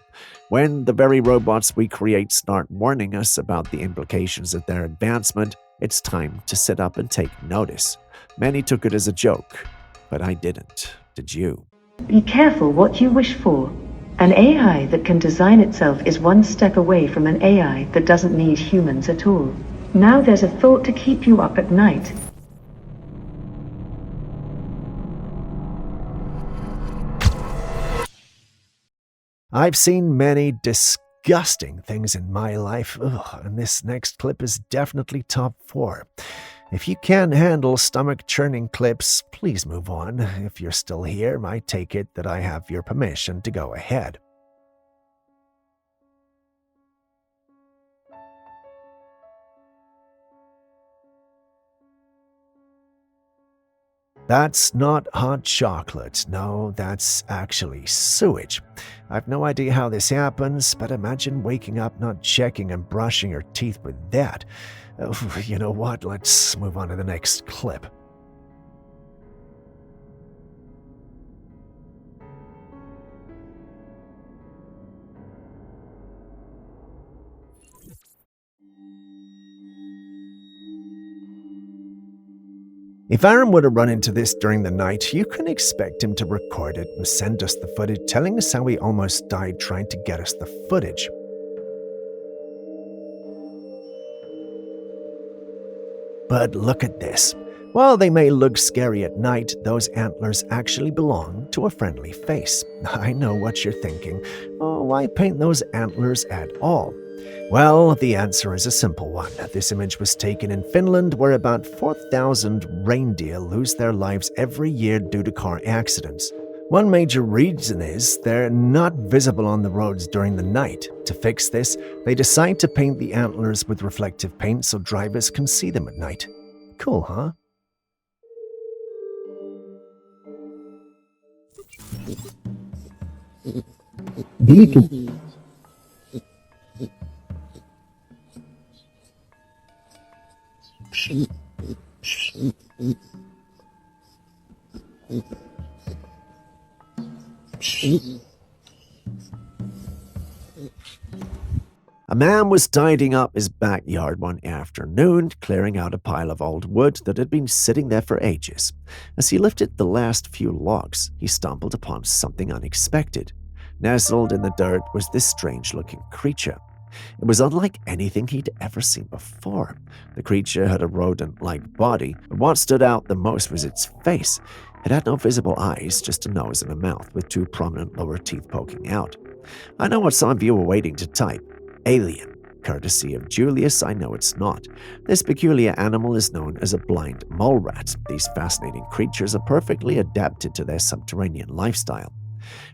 When the very robots we create start warning us about the implications of their advancement, it's time to sit up and take notice. Many took it as a joke, but I didn't. Did you? Be careful what you wish for. An AI that can design itself is one step away from an AI that doesn't need humans at all. Now there's a thought to keep you up at night. I've seen many disgusting things in my life, and this next clip is definitely top 4. If you can't handle stomach-churning clips, please move on. If you're still here, I take it that I have your permission to go ahead. That's not hot chocolate. No, that's actually sewage. I've no idea how this happens, but imagine waking up not checking and brushing your teeth with that. You know what? Let's move on to the next clip. If Aaron were to run into this during the night, you can expect him to record it and send us the footage, telling us how he almost died trying to get us the footage. But look at this. While they may look scary at night, those antlers actually belong to a friendly face. I know what you're thinking. Oh, why paint those antlers at all? Well, the answer is a simple one. This image was taken in Finland, where about 4,000 reindeer lose their lives every year due to car accidents. One major reason is they're not visible on the roads during the night. To fix this, they decide to paint the antlers with reflective paint so drivers can see them at night. Cool, huh? A man was tidying up his backyard one afternoon, clearing out a pile of old wood that had been sitting there for ages. As he lifted the last few logs, he stumbled upon something unexpected. Nestled in the dirt was this strange-looking creature. It was unlike anything he'd ever seen before. The creature had a rodent-like body, but what stood out the most was its face. It had no visible eyes, just a nose and a mouth with two prominent lower teeth poking out. I know what some of you were waiting to type. Alien. Courtesy of Julius, I know it's not. This peculiar animal is known as a blind mole rat. These fascinating creatures are perfectly adapted to their subterranean lifestyle.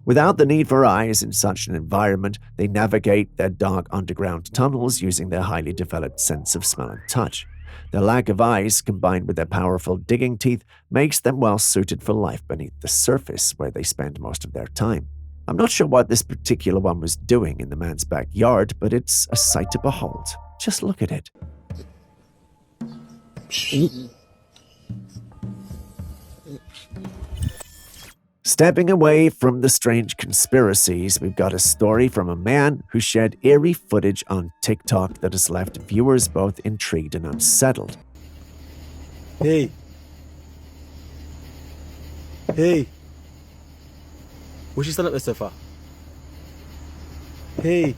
Without the need for eyes in such an environment, they navigate their dark underground tunnels using their highly developed sense of smell and touch. Their lack of eyes, combined with their powerful digging teeth, makes them well suited for life beneath the surface, where they spend most of their time. I'm not sure what this particular one was doing in the man's backyard, but it's a sight to behold. Just look at it. Stepping away from the strange conspiracies, we've got a story from a man who shared eerie footage on TikTok that has left viewers both intrigued and unsettled. Hey. What you stand up there so far? Hey.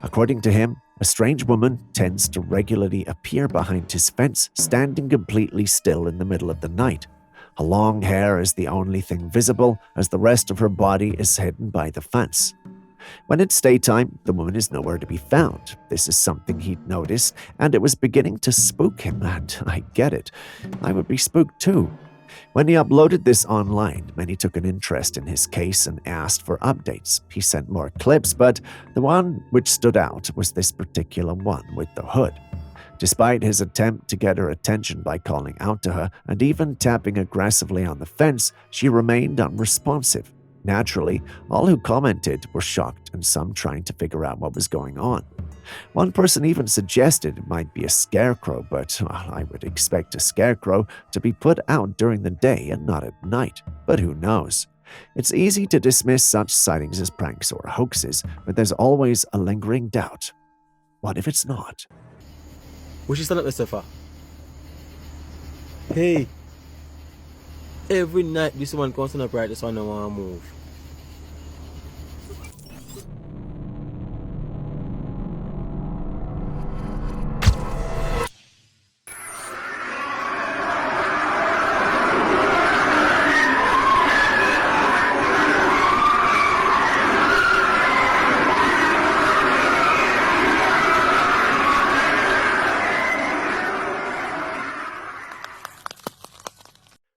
According to him, a strange woman tends to regularly appear behind his fence, standing completely still in the middle of the night. Her long hair is the only thing visible, as the rest of her body is hidden by the fence. When it's daytime, the woman is nowhere to be found. This is something he'd noticed, and it was beginning to spook him, and I get it. I would be spooked too. When he uploaded this online, many took an interest in his case and asked for updates. He sent more clips, but the one which stood out was this particular one with the hood. Despite his attempt to get her attention by calling out to her and even tapping aggressively on the fence, she remained unresponsive. Naturally, all who commented were shocked and some trying to figure out what was going on. One person even suggested it might be a scarecrow, but I would expect a scarecrow to be put out during the day and not at night. But who knows? It's easy to dismiss such sightings as pranks or hoaxes, but there's always a lingering doubt. What if it's not? What you stand up there so far? Hey. Every night this one comes on up right, this one don't want to move.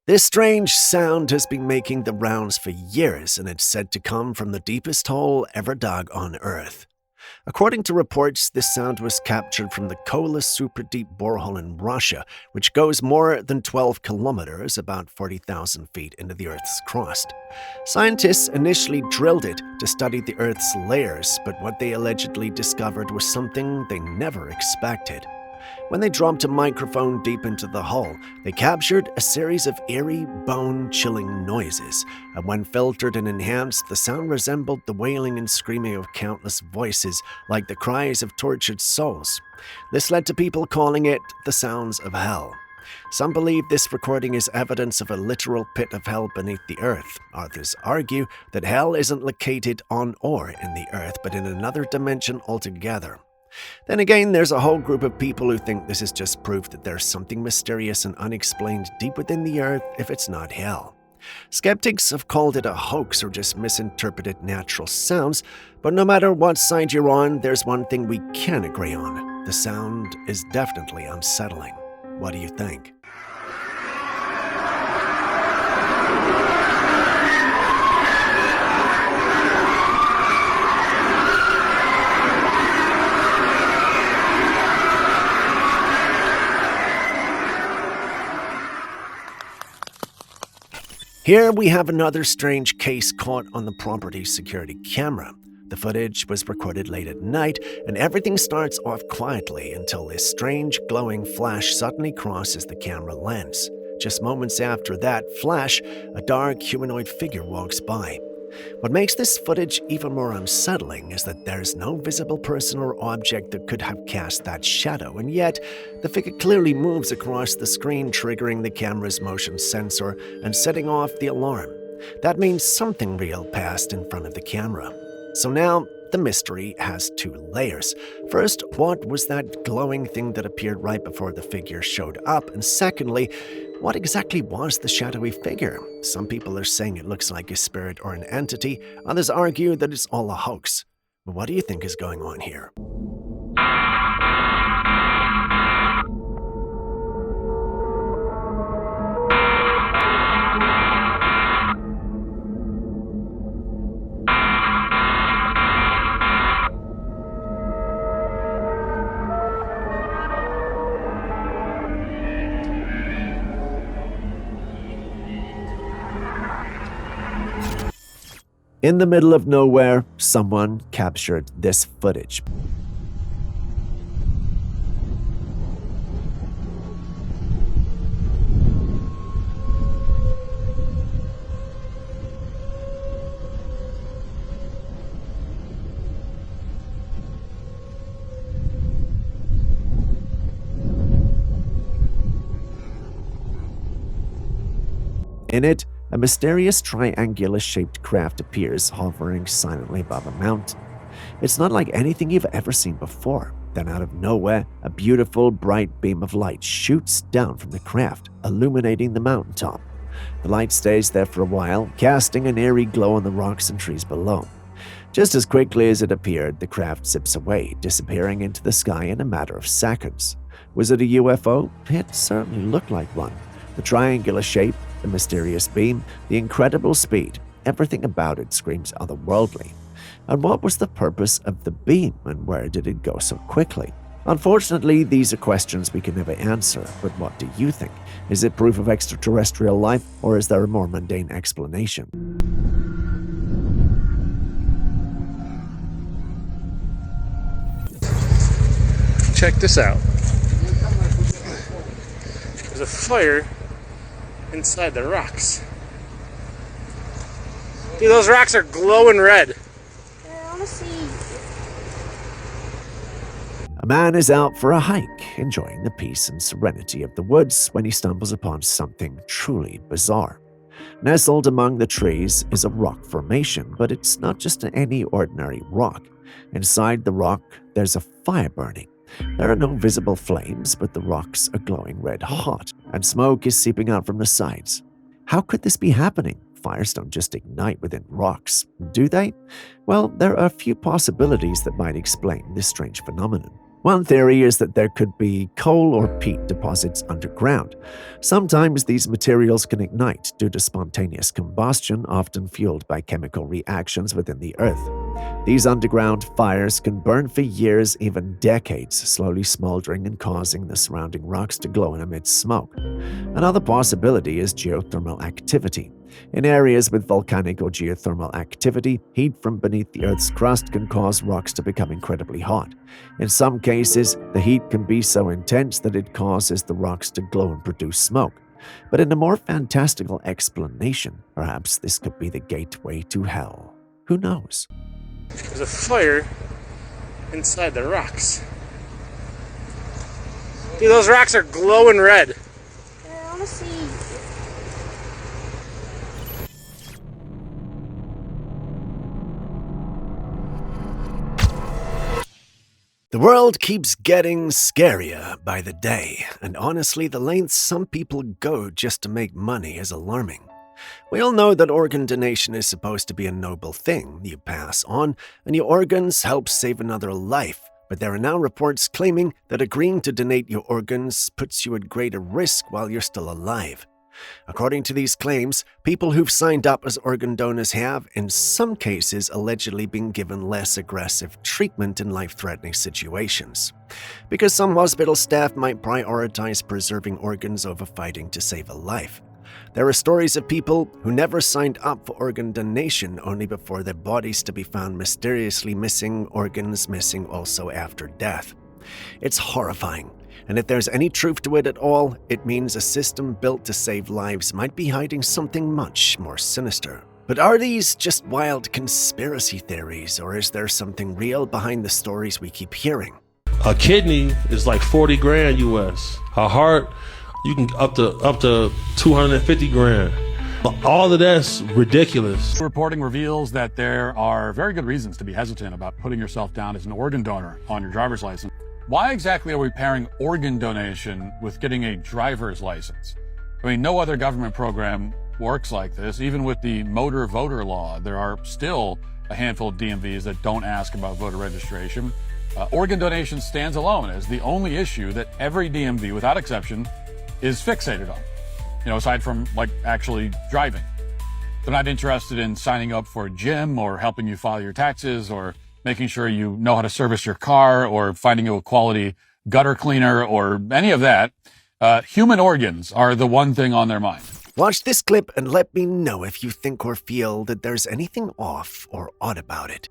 This strange sound has been making the rounds for years, and it's said to come from the deepest hole ever dug on Earth. According to reports, this sound was captured from the Kola super deep borehole in Russia, which goes more than 12 kilometers, about 40,000 feet into the Earth's crust. Scientists initially drilled it to study the Earth's layers, but what they allegedly discovered was something they never expected. When they dropped a microphone deep into the hole, they captured a series of eerie, bone-chilling noises, and when filtered and enhanced, the sound resembled the wailing and screaming of countless voices, like the cries of tortured souls. This led to people calling it the sounds of hell. Some believe this recording is evidence of a literal pit of hell beneath the earth. Others argue that hell isn't located on or in the earth, but in another dimension altogether. Then again, there's a whole group of people who think this is just proof that there's something mysterious and unexplained deep within the earth if it's not hell. Skeptics have called it a hoax or just misinterpreted natural sounds, but no matter what side you're on, there's one thing we can agree on. The sound is definitely unsettling. What do you think? Here we have another strange case caught on the property's security camera. The footage was recorded late at night, and everything starts off quietly until this strange glowing flash suddenly crosses the camera lens. Just moments after that flash, a dark humanoid figure walks by. What makes this footage even more unsettling is that there's no visible person or object that could have cast that shadow, and yet the figure clearly moves across the screen, triggering the camera's motion sensor and setting off the alarm. That means something real passed in front of the camera. So now, the mystery has two layers. First, what was that glowing thing that appeared right before the figure showed up? And secondly, what exactly was the shadowy figure? Some people are saying it looks like a spirit or an entity. Others argue that it's all a hoax. But what do you think is going on here? In the middle of nowhere, someone captured this footage. In it, a mysterious triangular-shaped craft appears, hovering silently above a mountain. It's not like anything you've ever seen before. Then out of nowhere, a beautiful, bright beam of light shoots down from the craft, illuminating the mountaintop. The light stays there for a while, casting an eerie glow on the rocks and trees below. Just as quickly as it appeared, the craft zips away, disappearing into the sky in a matter of seconds. Was it a UFO? It certainly looked like one. The triangular shape, the mysterious beam, the incredible speed, everything about it screams otherworldly. And what was the purpose of the beam, and where did it go so quickly? Unfortunately, these are questions we can never answer, but what do you think? Is it proof of extraterrestrial life, or is there a more mundane explanation? Check this out. There's a fire inside the rocks. Dude, those rocks are glowing red. I want to see. A man is out for a hike, enjoying the peace and serenity of the woods when he stumbles upon something truly bizarre. Nestled among the trees is a rock formation, but it's not just any ordinary rock. Inside the rock, there's a fire burning. There are no visible flames, but the rocks are glowing red hot, and smoke is seeping out from the sides. How could this be happening? Fires don't just ignite within rocks, do they? Well, there are a few possibilities that might explain this strange phenomenon. One theory is that there could be coal or peat deposits underground. Sometimes these materials can ignite due to spontaneous combustion, often fueled by chemical reactions within the earth. These underground fires can burn for years, even decades, slowly smoldering and causing the surrounding rocks to glow and emit smoke. Another possibility is geothermal activity. In areas with volcanic or geothermal activity, heat from beneath the Earth's crust can cause rocks to become incredibly hot. In some cases, the heat can be so intense that it causes the rocks to glow and produce smoke. But in a more fantastical explanation, perhaps this could be the gateway to hell. Who knows? There's a fire inside the rocks. Dude, those rocks are glowing red. I want to see. The world keeps getting scarier by the day, and honestly, the lengths some people go just to make money is alarming. We all know that organ donation is supposed to be a noble thing. You pass on, and your organs help save another life. But there are now reports claiming that agreeing to donate your organs puts you at greater risk while you're still alive. According to these claims, people who've signed up as organ donors have, in some cases, allegedly been given less aggressive treatment in life-threatening situations. Because some hospital staff might prioritize preserving organs over fighting to save a life. There are stories of people who never signed up for organ donation only before their bodies to be found mysteriously missing, organs missing also after death. It's horrifying. And if there's any truth to it at all, it means a system built to save lives might be hiding something much more sinister. But are these just wild conspiracy theories, or is there something real behind the stories we keep hearing? A kidney is like 40 grand US. A heart, you can up to 250 grand. All of that's ridiculous. Reporting reveals that there are very good reasons to be hesitant about putting yourself down as an organ donor on your driver's license. Why exactly are we pairing organ donation with getting a driver's license? I mean, no other government program works like this. Even with the motor voter law, there are still a handful of DMVs that don't ask about voter registration. Organ donation stands alone as the only issue that every DMV, without exception, is fixated on. You know, aside from like actually driving. They're not interested in signing up for a gym or helping you file your taxes or making sure you know how to service your car or finding you a quality gutter cleaner or any of that. Human organs are the one thing on their mind. Watch this clip and let me know if you think or feel that there's anything off or odd about it.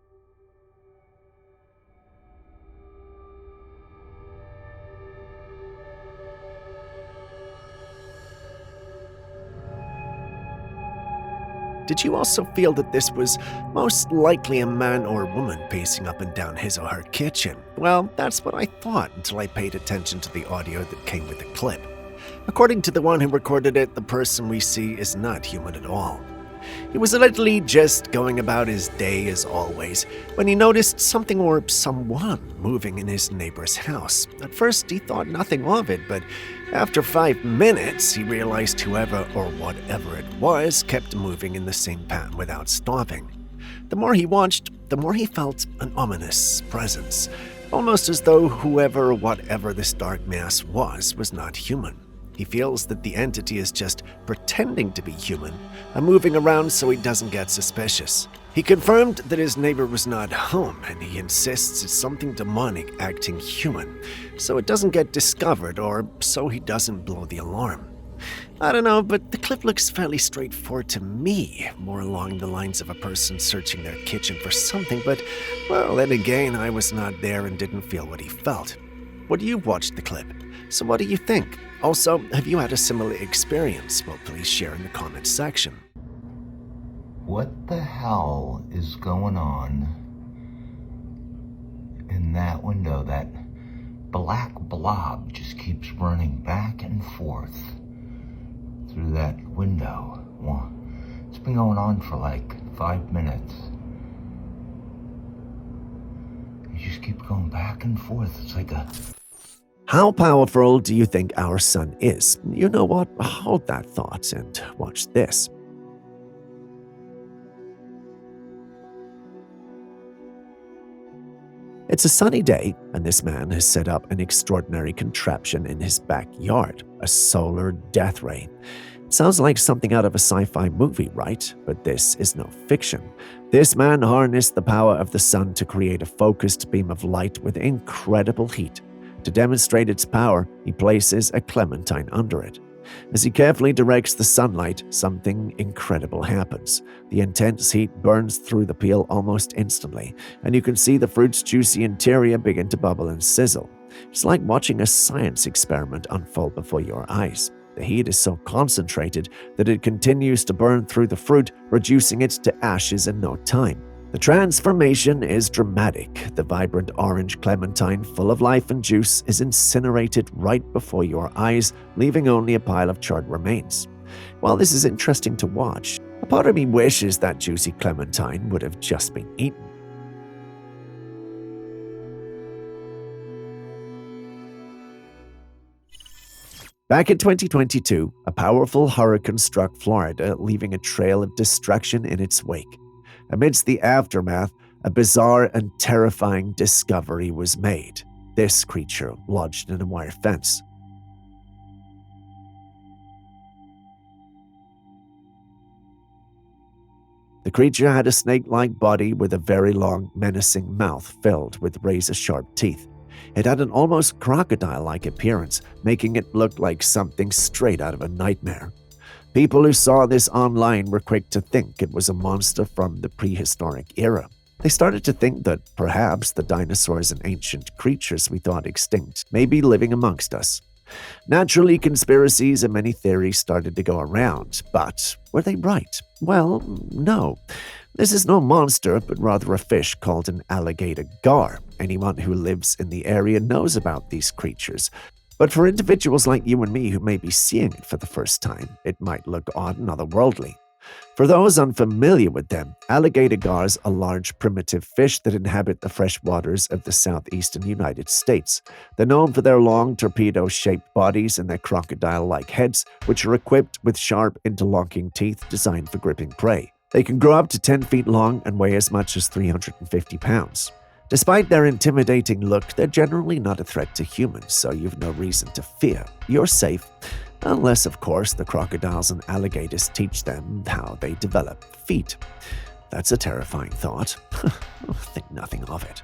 Did you also feel that this was most likely a man or woman pacing up and down his or her kitchen? Well, that's what I thought until I paid attention to the audio that came with the clip. According to the one who recorded it, the person we see is not human at all. He was literally just going about his day as always when he noticed something or someone moving in his neighbor's house. At first, he thought nothing of it, but after 5 minutes, he realized whoever or whatever it was kept moving in the same pattern without stopping. The more he watched, the more he felt an ominous presence, almost as though whoever or whatever this dark mass was not human. He feels that the entity is just pretending to be human and moving around so he doesn't get suspicious. He confirmed that his neighbor was not home, and he insists it's something demonic acting human, so it doesn't get discovered or so he doesn't blow the alarm. I don't know, but the clip looks fairly straightforward to me, more along the lines of a person searching their kitchen for something, but, well, then again, I was not there and didn't feel what he felt. What do you watch the clip? So what do you think? Also, have you had a similar experience? Well, please share in the comments section. What the hell is going on in that window? That black blob just keeps running back and forth through that window. Well, it's been going on for like 5 minutes. You just keep going back and forth. It's like a... How powerful do you think our sun is? You know what? Hold that thought and watch this. It's a sunny day, and this man has set up an extraordinary contraption in his backyard, a solar death ray. It sounds like something out of a sci-fi movie, right? But this is no fiction. This man harnessed the power of the sun to create a focused beam of light with incredible heat. To demonstrate its power, he places a clementine under it. As he carefully directs the sunlight, something incredible happens. The intense heat burns through the peel almost instantly, and you can see the fruit's juicy interior begin to bubble and sizzle. It's like watching a science experiment unfold before your eyes. The heat is so concentrated that it continues to burn through the fruit, reducing it to ashes in no time. The transformation is dramatic. The vibrant orange clementine, full of life and juice, is incinerated right before your eyes, leaving only a pile of charred remains. While this is interesting to watch, a part of me wishes that juicy clementine would have just been eaten. Back in 2022, a powerful hurricane struck Florida, leaving a trail of destruction in its wake. Amidst the aftermath, a bizarre and terrifying discovery was made. This creature lodged in a wire fence. The creature had a snake-like body with a very long, menacing mouth filled with razor-sharp teeth. It had an almost crocodile-like appearance, making it look like something straight out of a nightmare. People who saw this online were quick to think it was a monster from the prehistoric era. They started to think that perhaps the dinosaurs and ancient creatures we thought extinct may be living amongst us. Naturally, conspiracies and many theories started to go around, but were they right? Well, no. This is no monster, but rather a fish called an alligator gar. Anyone who lives in the area knows about these creatures. But for individuals like you and me who may be seeing it for the first time, it might look odd and otherworldly. For those unfamiliar with them, alligator gars are large primitive fish that inhabit the fresh waters of the southeastern United States. They're known for their long torpedo-shaped bodies and their crocodile-like heads, which are equipped with sharp interlocking teeth designed for gripping prey. They can grow up to 10 feet long and weigh as much as 350 pounds. Despite their intimidating look, they're generally not a threat to humans, so you've no reason to fear. You're safe. Unless, of course, the crocodiles and alligators teach them how they develop feet. That's a terrifying thought. Think nothing of it.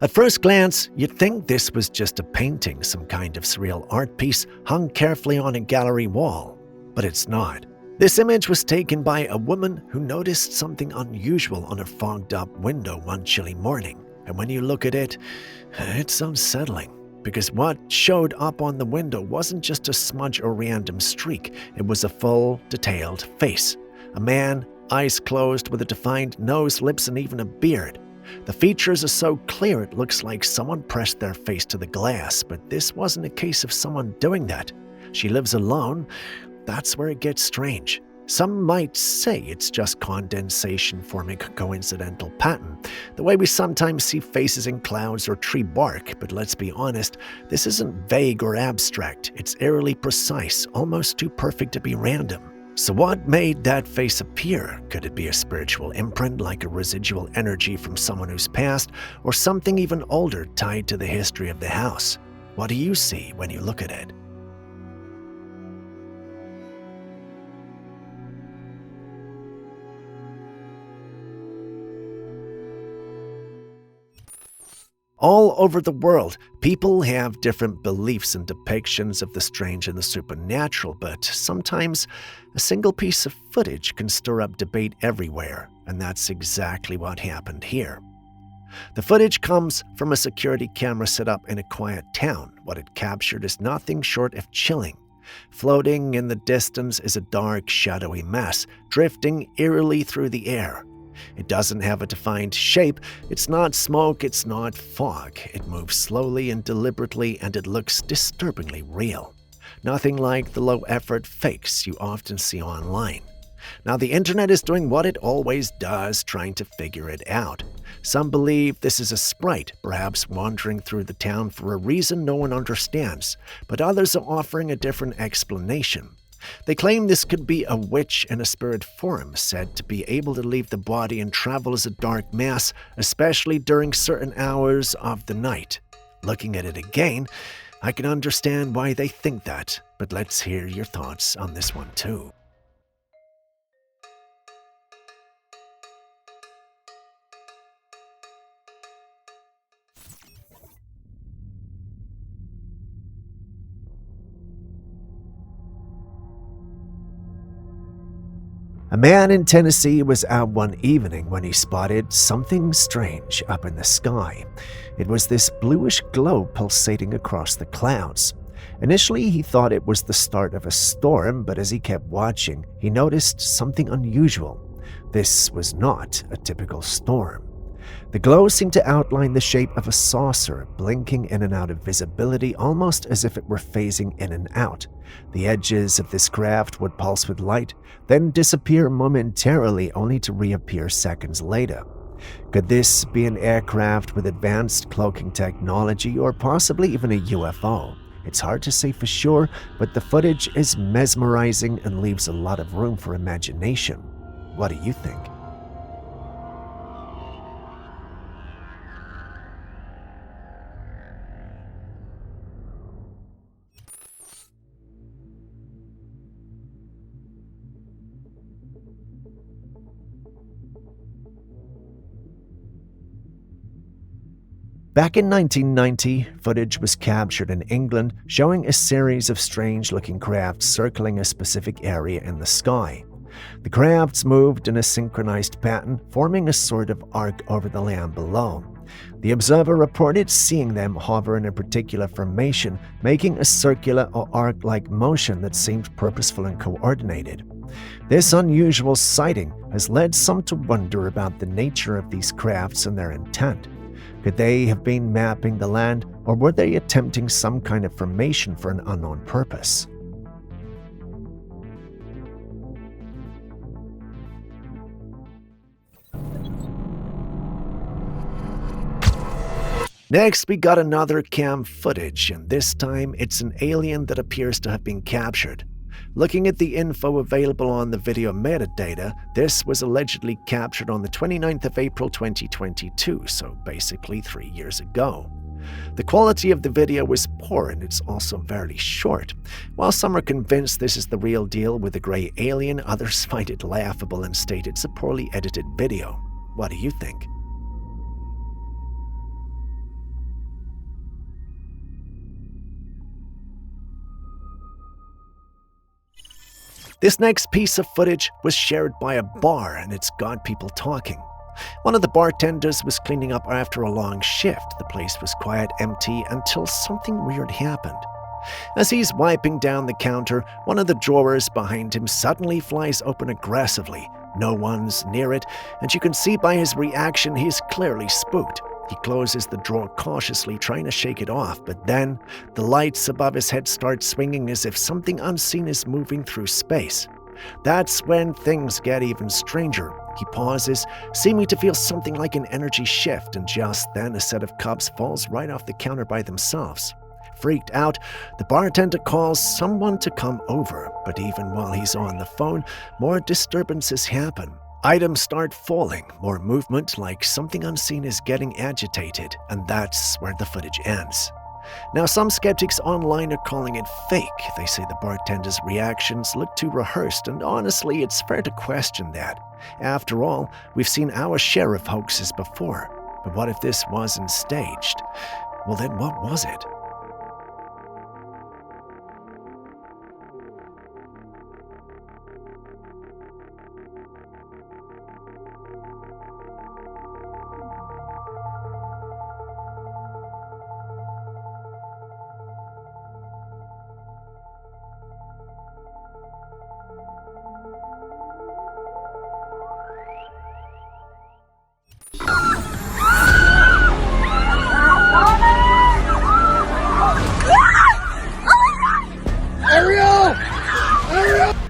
At first glance, you'd think this was just a painting, some kind of surreal art piece hung carefully on a gallery wall. But it's not. This image was taken by a woman who noticed something unusual on a fogged-up window one chilly morning. And when you look at it, it's unsettling. Because what showed up on the window wasn't just a smudge or random streak. It was a full, detailed face. A man, eyes closed, with a defined nose, lips, and even a beard. The features are so clear it looks like someone pressed their face to the glass, but this wasn't a case of someone doing that. She lives alone. That's where it gets strange. Some might say it's just condensation forming a coincidental pattern, the way we sometimes see faces in clouds or tree bark, but let's be honest, this isn't vague or abstract. It's eerily precise, almost too perfect to be random. So what made that face appear? Could it be a spiritual imprint, like a residual energy from someone who's passed, or something even older tied to the history of the house? What do you see when you look at it? All over the world, people have different beliefs and depictions of the strange and the supernatural, but sometimes a single piece of footage can stir up debate everywhere, and that's exactly what happened here. The footage comes from a security camera set up in a quiet town. What it captured is nothing short of chilling. Floating in the distance is a dark, shadowy mass, drifting eerily through the air. It doesn't have a defined shape, it's not smoke, it's not fog. It moves slowly and deliberately, and it looks disturbingly real. Nothing like the low-effort fakes you often see online. Now, the internet is doing what it always does, trying to figure it out. Some believe this is a sprite, perhaps wandering through the town for a reason no one understands, but others are offering a different explanation. They claim this could be a witch in a spirit form, said to be able to leave the body and travel as a dark mass, especially during certain hours of the night. Looking at it again, I can understand why they think that, but let's hear your thoughts on this one too. A man in Tennessee was out one evening when he spotted something strange up in the sky. It was this bluish glow pulsating across the clouds. Initially, he thought it was the start of a storm, but as he kept watching, he noticed something unusual. This was not a typical storm. The glow seemed to outline the shape of a saucer, blinking in and out of visibility, almost as if it were phasing in and out. The edges of this craft would pulse with light, then disappear momentarily, only to reappear seconds later. Could this be an aircraft with advanced cloaking technology, or possibly even a UFO? It's hard to say for sure, but the footage is mesmerizing and leaves a lot of room for imagination. What do you think? Back in 1990, footage was captured in England showing a series of strange-looking crafts circling a specific area in the sky. The crafts moved in a synchronized pattern, forming a sort of arc over the land below. The observer reported seeing them hover in a particular formation, making a circular or arc-like motion that seemed purposeful and coordinated. This unusual sighting has led some to wonder about the nature of these crafts and their intent. Could they have been mapping the land, or were they attempting some kind of formation for an unknown purpose? Next, we got another cam footage, and this time it's an alien that appears to have been captured. Looking at the info available on the video metadata, this was allegedly captured on the 29th of April 2022, so basically 3 years ago. The quality of the video is poor and it's also very short. While some are convinced this is the real deal with the grey alien, others find it laughable and state it's a poorly edited video. What do you think? This next piece of footage was shared by a bar, and it's got people talking. One of the bartenders was cleaning up after a long shift. The place was quiet, empty, until something weird happened. As he's wiping down the counter, one of the drawers behind him suddenly flies open aggressively. No one's near it, and you can see by his reaction he's clearly spooked. He closes the drawer cautiously, trying to shake it off, but then the lights above his head start swinging as if something unseen is moving through space. That's when things get even stranger. He pauses, seeming to feel something like an energy shift, and just then a set of cups falls right off the counter by themselves. Freaked out, the bartender calls someone to come over, but even while he's on the phone, more disturbances happen. Items start falling, more movement, like something unseen is getting agitated, and that's where the footage ends. Now, some skeptics online are calling it fake. They say the bartender's reactions look too rehearsed, and honestly, it's fair to question that. After all, we've seen our share of hoaxes before. But what if this wasn't staged? Well, then what was it?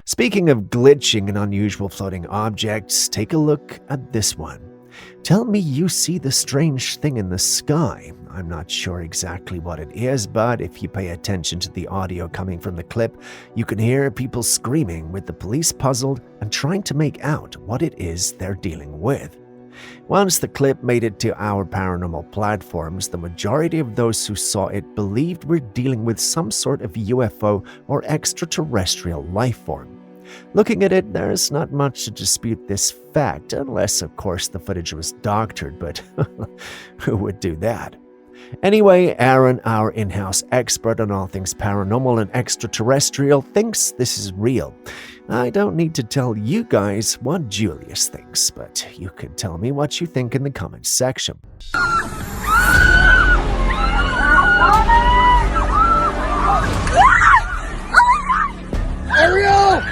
Speaking of glitching and unusual floating objects, take a look at this one. Tell me you see the strange thing in the sky. I'm not sure exactly what it is, but if you pay attention to the audio coming from the clip, you can hear people screaming, with the police puzzled and trying to make out what it is they're dealing with. Once the clip made it to our paranormal platforms, the majority of those who saw it believed we're dealing with some sort of UFO or extraterrestrial life form. Looking at it, there's not much to dispute this fact, unless, of course, the footage was doctored, but who would do that? Anyway, Aaron, our in-house expert on all things paranormal and extraterrestrial, thinks this is real. I don't need to tell you guys what Julius thinks, but you can tell me what you think in the comments section. Ariel!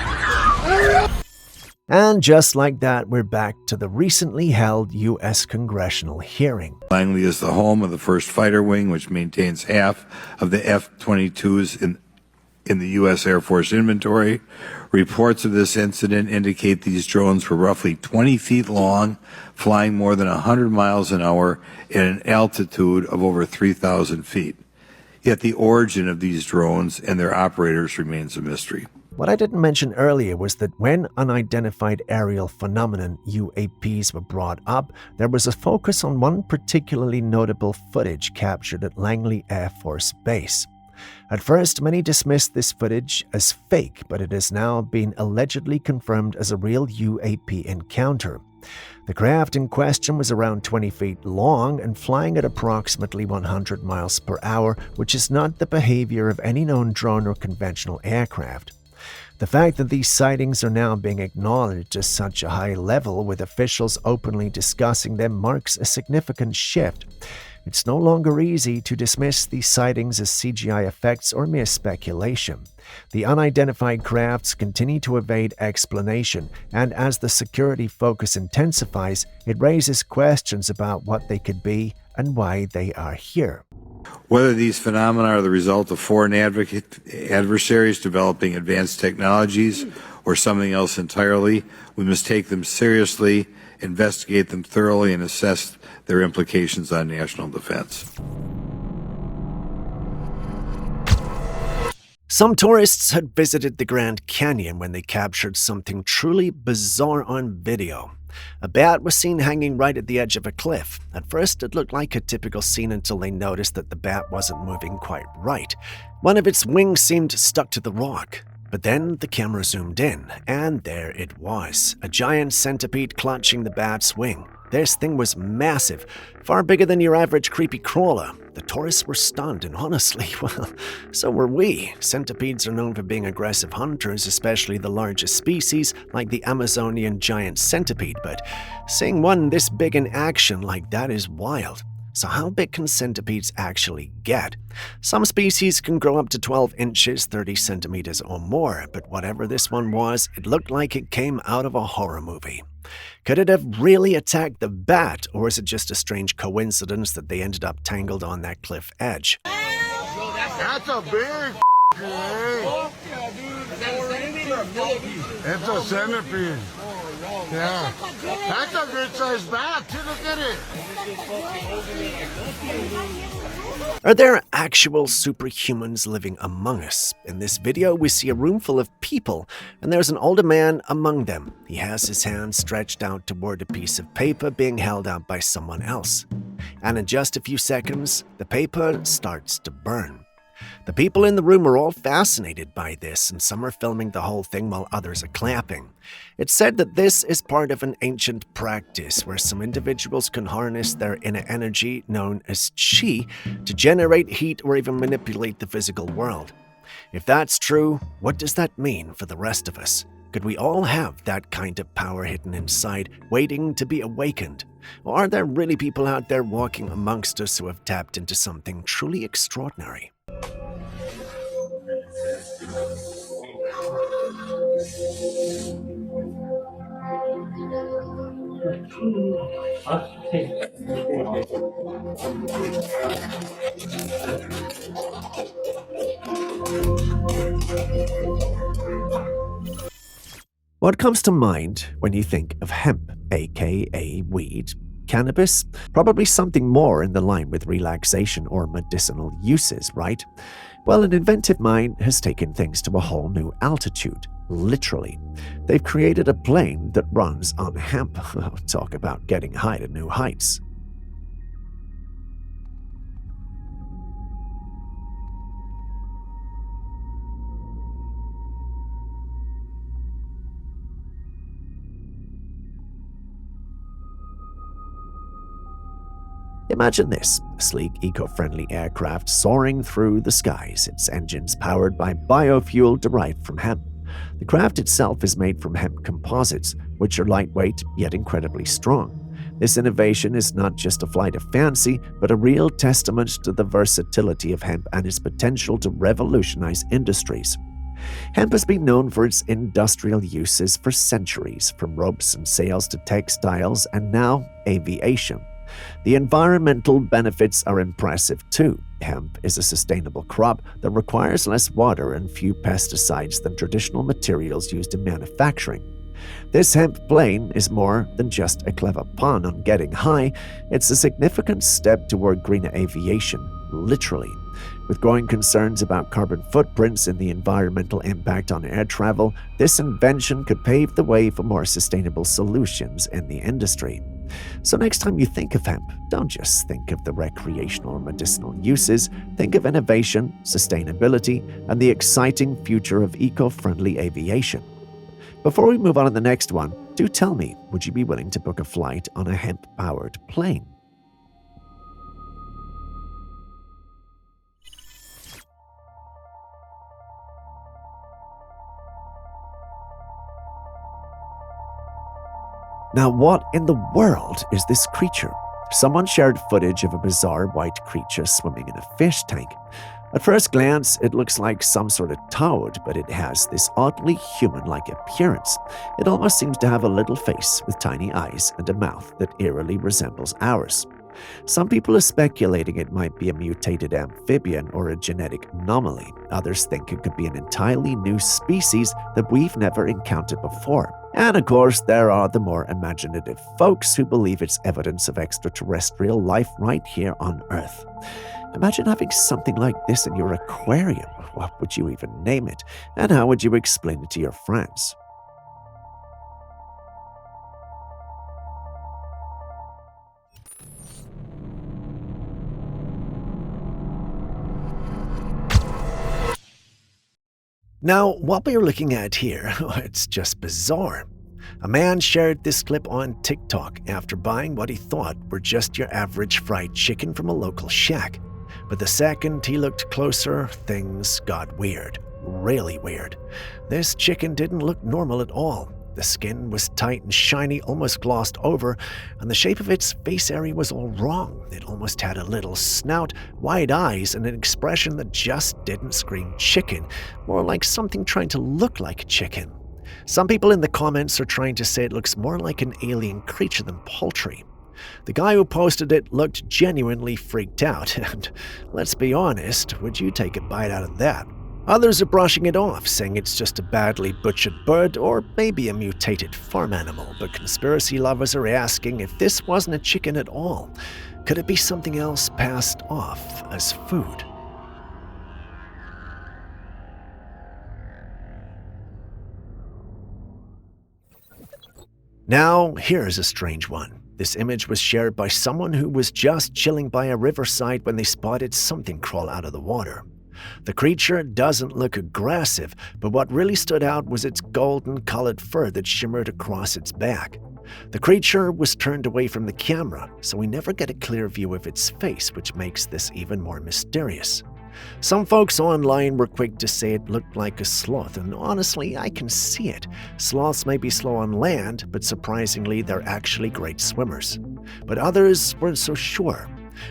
And just like that, we're back to the recently held U.S. congressional hearing. Langley is the home of the 1st Fighter Wing, which maintains half of the F-22s in the U.S. Air Force inventory. Reports of this incident indicate these drones were roughly 20 feet long, flying more than 100 miles an hour at an altitude of over 3,000 feet. Yet the origin of these drones and their operators remains a mystery. What I didn't mention earlier was that when unidentified aerial phenomenon UAPs were brought up, there was a focus on one particularly notable footage captured at Langley Air Force Base. At first, many dismissed this footage as fake, but it has now been allegedly confirmed as a real UAP encounter. The craft in question was around 20 feet long and flying at approximately 100 miles per hour, which is not the behavior of any known drone or conventional aircraft. The fact that these sightings are now being acknowledged at such a high level, with officials openly discussing them, marks a significant shift. It's no longer easy to dismiss these sightings as CGI effects or mere speculation. The unidentified crafts continue to evade explanation, and as the security focus intensifies, it raises questions about what they could be and why they are here. Whether these phenomena are the result of foreign adversaries developing advanced technologies or something else entirely, we must take them seriously, investigate them thoroughly, and assess their implications on national defense. Some tourists had visited the Grand Canyon when they captured something truly bizarre on video. A bat was seen hanging right at the edge of a cliff. At first, it looked like a typical scene until they noticed that the bat wasn't moving quite right. One of its wings seemed stuck to the rock. But then the camera zoomed in, and there it was, a giant centipede clutching the bat's wing. This thing was massive, far bigger than your average creepy crawler. The tourists were stunned, and honestly, well, so were we. Centipedes are known for being aggressive hunters, especially the largest species, like the Amazonian giant centipede, but seeing one this big in action like that is wild. So how big can centipedes actually get? Some species can grow up to 12 inches, 30 centimeters or more, but whatever this one was, it looked like it came out of a horror movie. Could it have really attacked the bat, or is it just a strange coincidence that they ended up tangled on that cliff edge? That's a big thing. It's a centipede. Yeah. That's a good sized bat, too. Look at it. Are there actual superhumans living among us? In this video, we see a room full of people, and there's an older man among them. He has his hand stretched out toward a piece of paper being held out by someone else. And in just a few seconds, the paper starts to burn. The people in the room are all fascinated by this, and some are filming the whole thing while others are clapping. It's said that this is part of an ancient practice where some individuals can harness their inner energy, known as chi, to generate heat or even manipulate the physical world. If that's true, what does that mean for the rest of us? Could we all have that kind of power hidden inside, waiting to be awakened? Or are there really people out there walking amongst us who have tapped into something truly extraordinary? What comes to mind when you think of hemp, aka weed? Cannabis? Probably something more in the line with relaxation or medicinal uses, right? Well, an inventive mind has taken things to a whole new altitude, literally. They've created a plane that runs on hemp. Talk about getting high to new heights. Imagine this, a sleek, eco-friendly aircraft soaring through the skies, its engines powered by biofuel derived from hemp. The craft itself is made from hemp composites, which are lightweight yet incredibly strong. This innovation is not just a flight of fancy, but a real testament to the versatility of hemp and its potential to revolutionize industries. Hemp has been known for its industrial uses for centuries, from ropes and sails to textiles and now aviation. The environmental benefits are impressive too. Hemp is a sustainable crop that requires less water and few pesticides than traditional materials used in manufacturing. This hemp plane is more than just a clever pun on getting high, it's a significant step toward greener aviation, literally. With growing concerns about carbon footprints and the environmental impact on air travel, this invention could pave the way for more sustainable solutions in the industry. So next time you think of hemp, don't just think of the recreational or medicinal uses, think of innovation, sustainability, and the exciting future of eco-friendly aviation. Before we move on to the next one, do tell me, would you be willing to book a flight on a hemp-powered plane? Now, what in the world is this creature? Someone shared footage of a bizarre white creature swimming in a fish tank. At first glance, it looks like some sort of toad, but it has this oddly human-like appearance. It almost seems to have a little face with tiny eyes and a mouth that eerily resembles ours. Some people are speculating it might be a mutated amphibian or a genetic anomaly. Others think it could be an entirely new species that we've never encountered before. And of course, there are the more imaginative folks who believe it's evidence of extraterrestrial life right here on Earth. Imagine having something like this in your aquarium. What would you even name it? And how would you explain it to your friends? Now, what we're looking at here, it's just bizarre. A man shared this clip on TikTok after buying what he thought were just your average fried chicken from a local shack. But the second he looked closer, things got weird. Really weird. This chicken didn't look normal at all. The skin was tight and shiny, almost glossed over, and the shape of its face area was all wrong. It almost had a little snout, wide eyes, and an expression that just didn't scream chicken, more like something trying to look like a chicken. Some people in the comments are trying to say it looks more like an alien creature than poultry. The guy who posted it looked genuinely freaked out, and let's be honest, would you take a bite out of that? Others are brushing it off, saying it's just a badly butchered bird or maybe a mutated farm animal, but conspiracy lovers are asking if this wasn't a chicken at all. Could it be something else passed off as food? Now, here's a strange one. This image was shared by someone who was just chilling by a riverside when they spotted something crawl out of the water. The creature doesn't look aggressive, but what really stood out was its golden-colored fur that shimmered across its back. The creature was turned away from the camera, so we never get a clear view of its face, which makes this even more mysterious. Some folks online were quick to say it looked like a sloth, and honestly, I can see it. Sloths may be slow on land, but surprisingly, they're actually great swimmers. But others weren't so sure.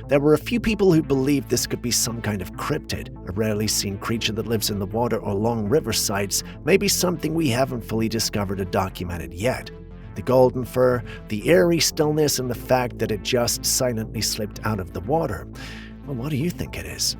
There were a few people who believed this could be some kind of cryptid, a rarely seen creature that lives in the water or along riversides, maybe something we haven't fully discovered or documented yet. The golden fur, the eerie stillness, and the fact that it just silently slipped out of the water. Well, what do you think it is?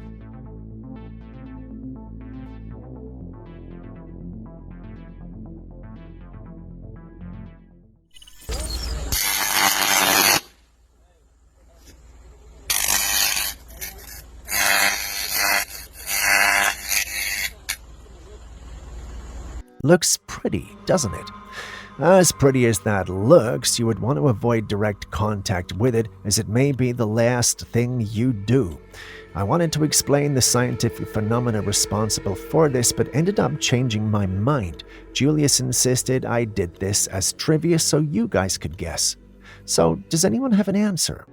Looks pretty, doesn't it? As pretty as that looks, you would want to avoid direct contact with it, as it may be the last thing you do. I wanted to explain the scientific phenomena responsible for this, but ended up changing my mind. Julius insisted I did this as trivia so you guys could guess. So, does anyone have an answer?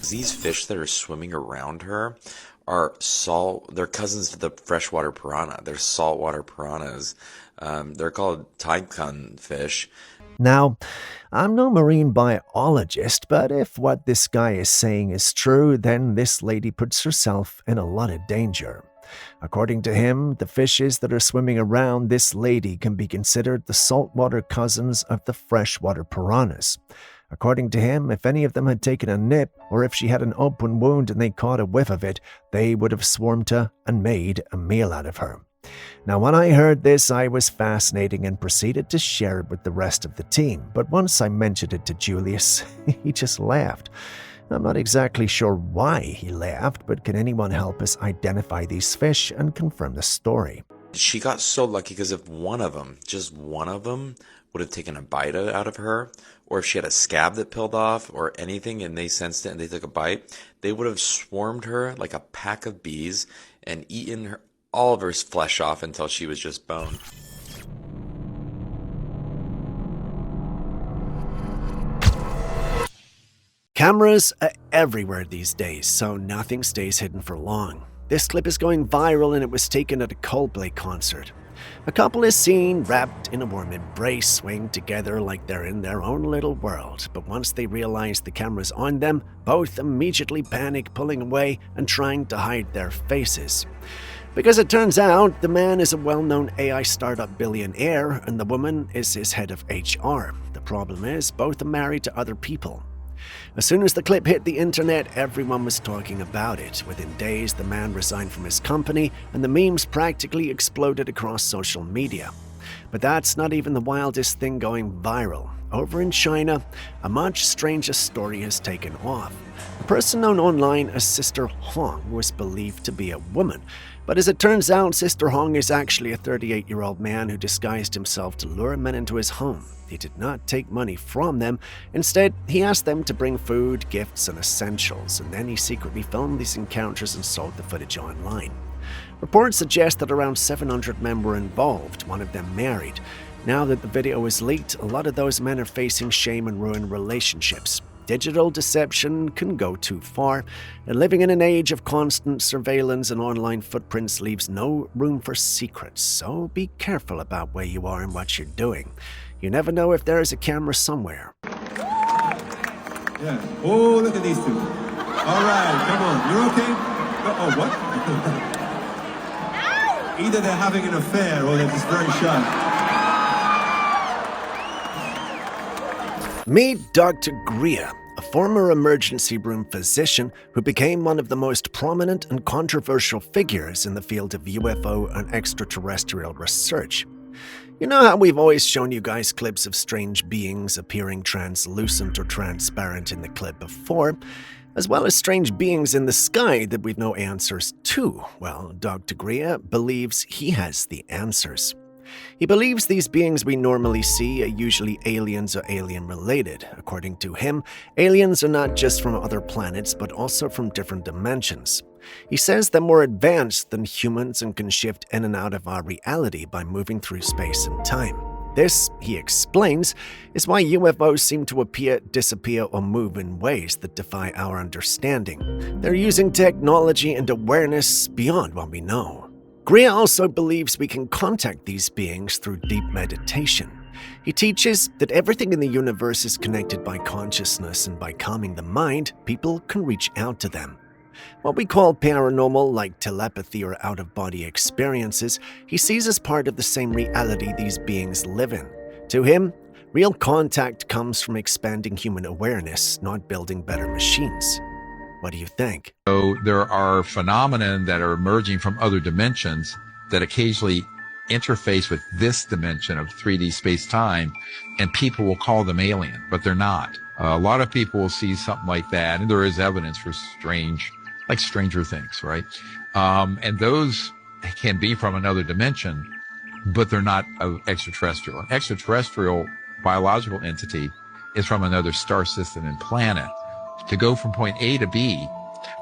These fish that are swimming around her are they're cousins to the freshwater piranha. They're saltwater piranhas. They're called taikon fish. Now, I'm no marine biologist, but if what this guy is saying is true, then this lady puts herself in a lot of danger. According to him, the fishes that are swimming around this lady can be considered the saltwater cousins of the freshwater piranhas. According to him, if any of them had taken a nip, or if she had an open wound and they caught a whiff of it, they would have swarmed her and made a meal out of her. Now, when I heard this, I was fascinated and proceeded to share it with the rest of the team, but once I mentioned it to Julius, he just laughed. I'm not exactly sure why he laughed, but can anyone help us identify these fish and confirm the story? She got so lucky because if one of them, just one of them, would have taken a bite out of her, or if she had a scab that peeled off or anything and they sensed it and they took a bite, they would have swarmed her like a pack of bees and eaten all of her flesh off until she was just bone. Cameras are everywhere these days, so nothing stays hidden for long. This clip is going viral and it was taken at a Coldplay concert. A couple is seen wrapped in a warm embrace, swaying together like they're in their own little world. But once they realize the camera's on them, both immediately panic, pulling away and trying to hide their faces. Because it turns out the man is a well-known AI startup billionaire and the woman is his head of HR. The problem is, both are married to other people. As soon as the clip hit the internet, everyone was talking about it. Within days, the man resigned from his company, and the memes practically exploded across social media. But that's not even the wildest thing going viral. Over in China, a much stranger story has taken off. A person known online as Sister Hong was believed to be a woman. But as it turns out, Sister Hong is actually a 38-year-old man who disguised himself to lure men into his home. He did not take money from them. Instead, he asked them to bring food, gifts, and essentials, and then he secretly filmed these encounters and sold the footage online. Reports suggest that around 700 men were involved, one of them married. Now that the video is leaked, a lot of those men are facing shame and ruined relationships. Digital deception can go too far, and living in an age of constant surveillance and online footprints leaves no room for secrets, so be careful about where you are and what you're doing. You never know if there is a camera somewhere. Yeah. Oh, look at these two. All right, come on. You're okay? Oh, what? Either they're having an affair or they're just very shy. Meet Dr. Greer, a former emergency room physician who became one of the most prominent and controversial figures in the field of UFO and extraterrestrial research. You know how we've always shown you guys clips of strange beings appearing translucent or transparent in the clip before, as well as strange beings in the sky that we've no answers to? Well, Dr. Greer believes he has the answers. He believes these beings we normally see are usually aliens or alien-related. According to him, aliens are not just from other planets, but also from different dimensions. He says they're more advanced than humans and can shift in and out of our reality by moving through space and time. This, he explains, is why UFOs seem to appear, disappear, or move in ways that defy our understanding. They're using technology and awareness beyond what we know. Greer also believes we can contact these beings through deep meditation. He teaches that everything in the universe is connected by consciousness, and by calming the mind, people can reach out to them. What we call paranormal, like telepathy or out-of-body experiences, he sees as part of the same reality these beings live in. To him, real contact comes from expanding human awareness, not building better machines. What do you think? So there are phenomena that are emerging from other dimensions that occasionally interface with this dimension of 3D space-time, and people will call them alien, but they're not. A lot of people will see something like that, and there is evidence for like Stranger Things, right? And those can be from another dimension, but they're not extraterrestrial. An extraterrestrial biological entity is from another star system and planet. To go from point A to B,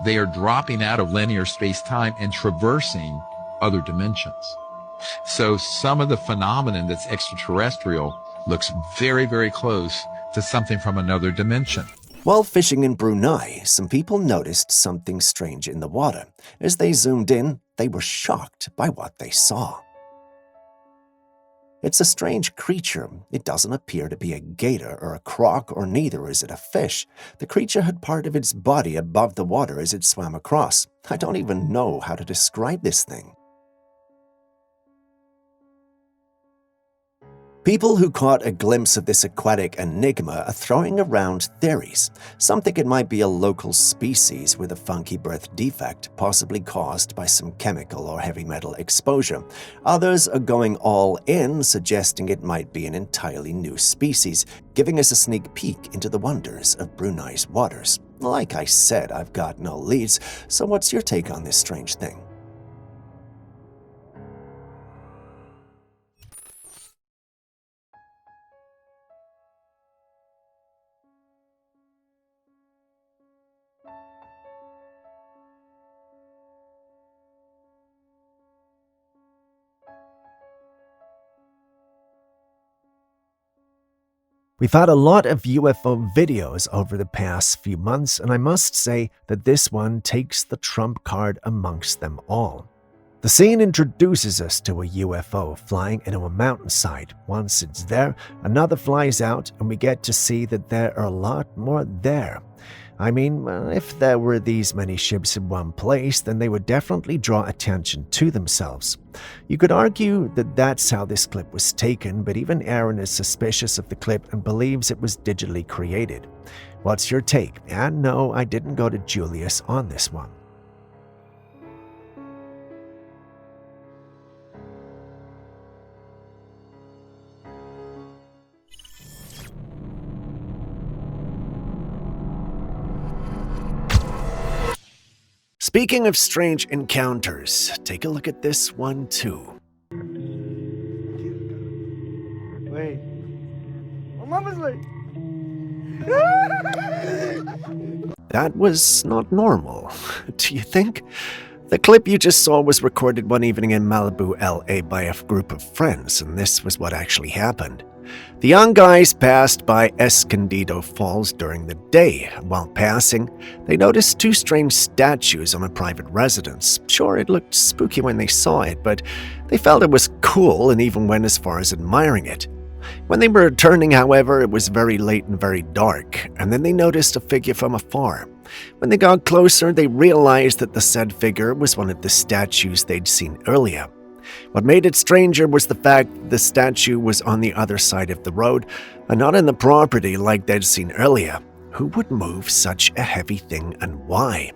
they are dropping out of linear space-time and traversing other dimensions. So some of the phenomenon that's extraterrestrial looks very, very close to something from another dimension. While fishing in Brunei, some people noticed something strange in the water. As they zoomed in, they were shocked by what they saw. It's a strange creature. It doesn't appear to be a gator or a croc, or neither is it a fish. The creature had part of its body above the water as it swam across. I don't even know how to describe this thing. People who caught a glimpse of this aquatic enigma are throwing around theories. Some think it might be a local species with a funky birth defect, possibly caused by some chemical or heavy metal exposure. Others are going all in, suggesting it might be an entirely new species, giving us a sneak peek into the wonders of Brunei's waters. Like I said, I've got no leads, so what's your take on this strange thing? We've had a lot of UFO videos over the past few months, and I must say that this one takes the trump card amongst them all. The scene introduces us to a UFO flying into a mountainside. Once it's there, another flies out, and we get to see that there are a lot more there. I mean, if there were these many ships in one place, then they would definitely draw attention to themselves. You could argue that that's how this clip was taken, but even Aaron is suspicious of the clip and believes it was digitally created. What's your take? And no, I didn't go to Julius on this one. Speaking of strange encounters, take a look at this one too. Wait. My mama's late. That was not normal, do you think? The clip you just saw was recorded one evening in Malibu, LA by a group of friends, and this was what actually happened. The young guys passed by Escondido Falls during the day. While passing, they noticed two strange statues on a private residence. Sure, it looked spooky when they saw it, but they felt it was cool and even went as far as admiring it. When they were returning, however, it was very late and very dark, and then they noticed a figure from afar. When they got closer, they realized that the said figure was one of the statues they'd seen earlier. What made it stranger was the fact that the statue was on the other side of the road and not in the property like they'd seen earlier. Who would move such a heavy thing and why?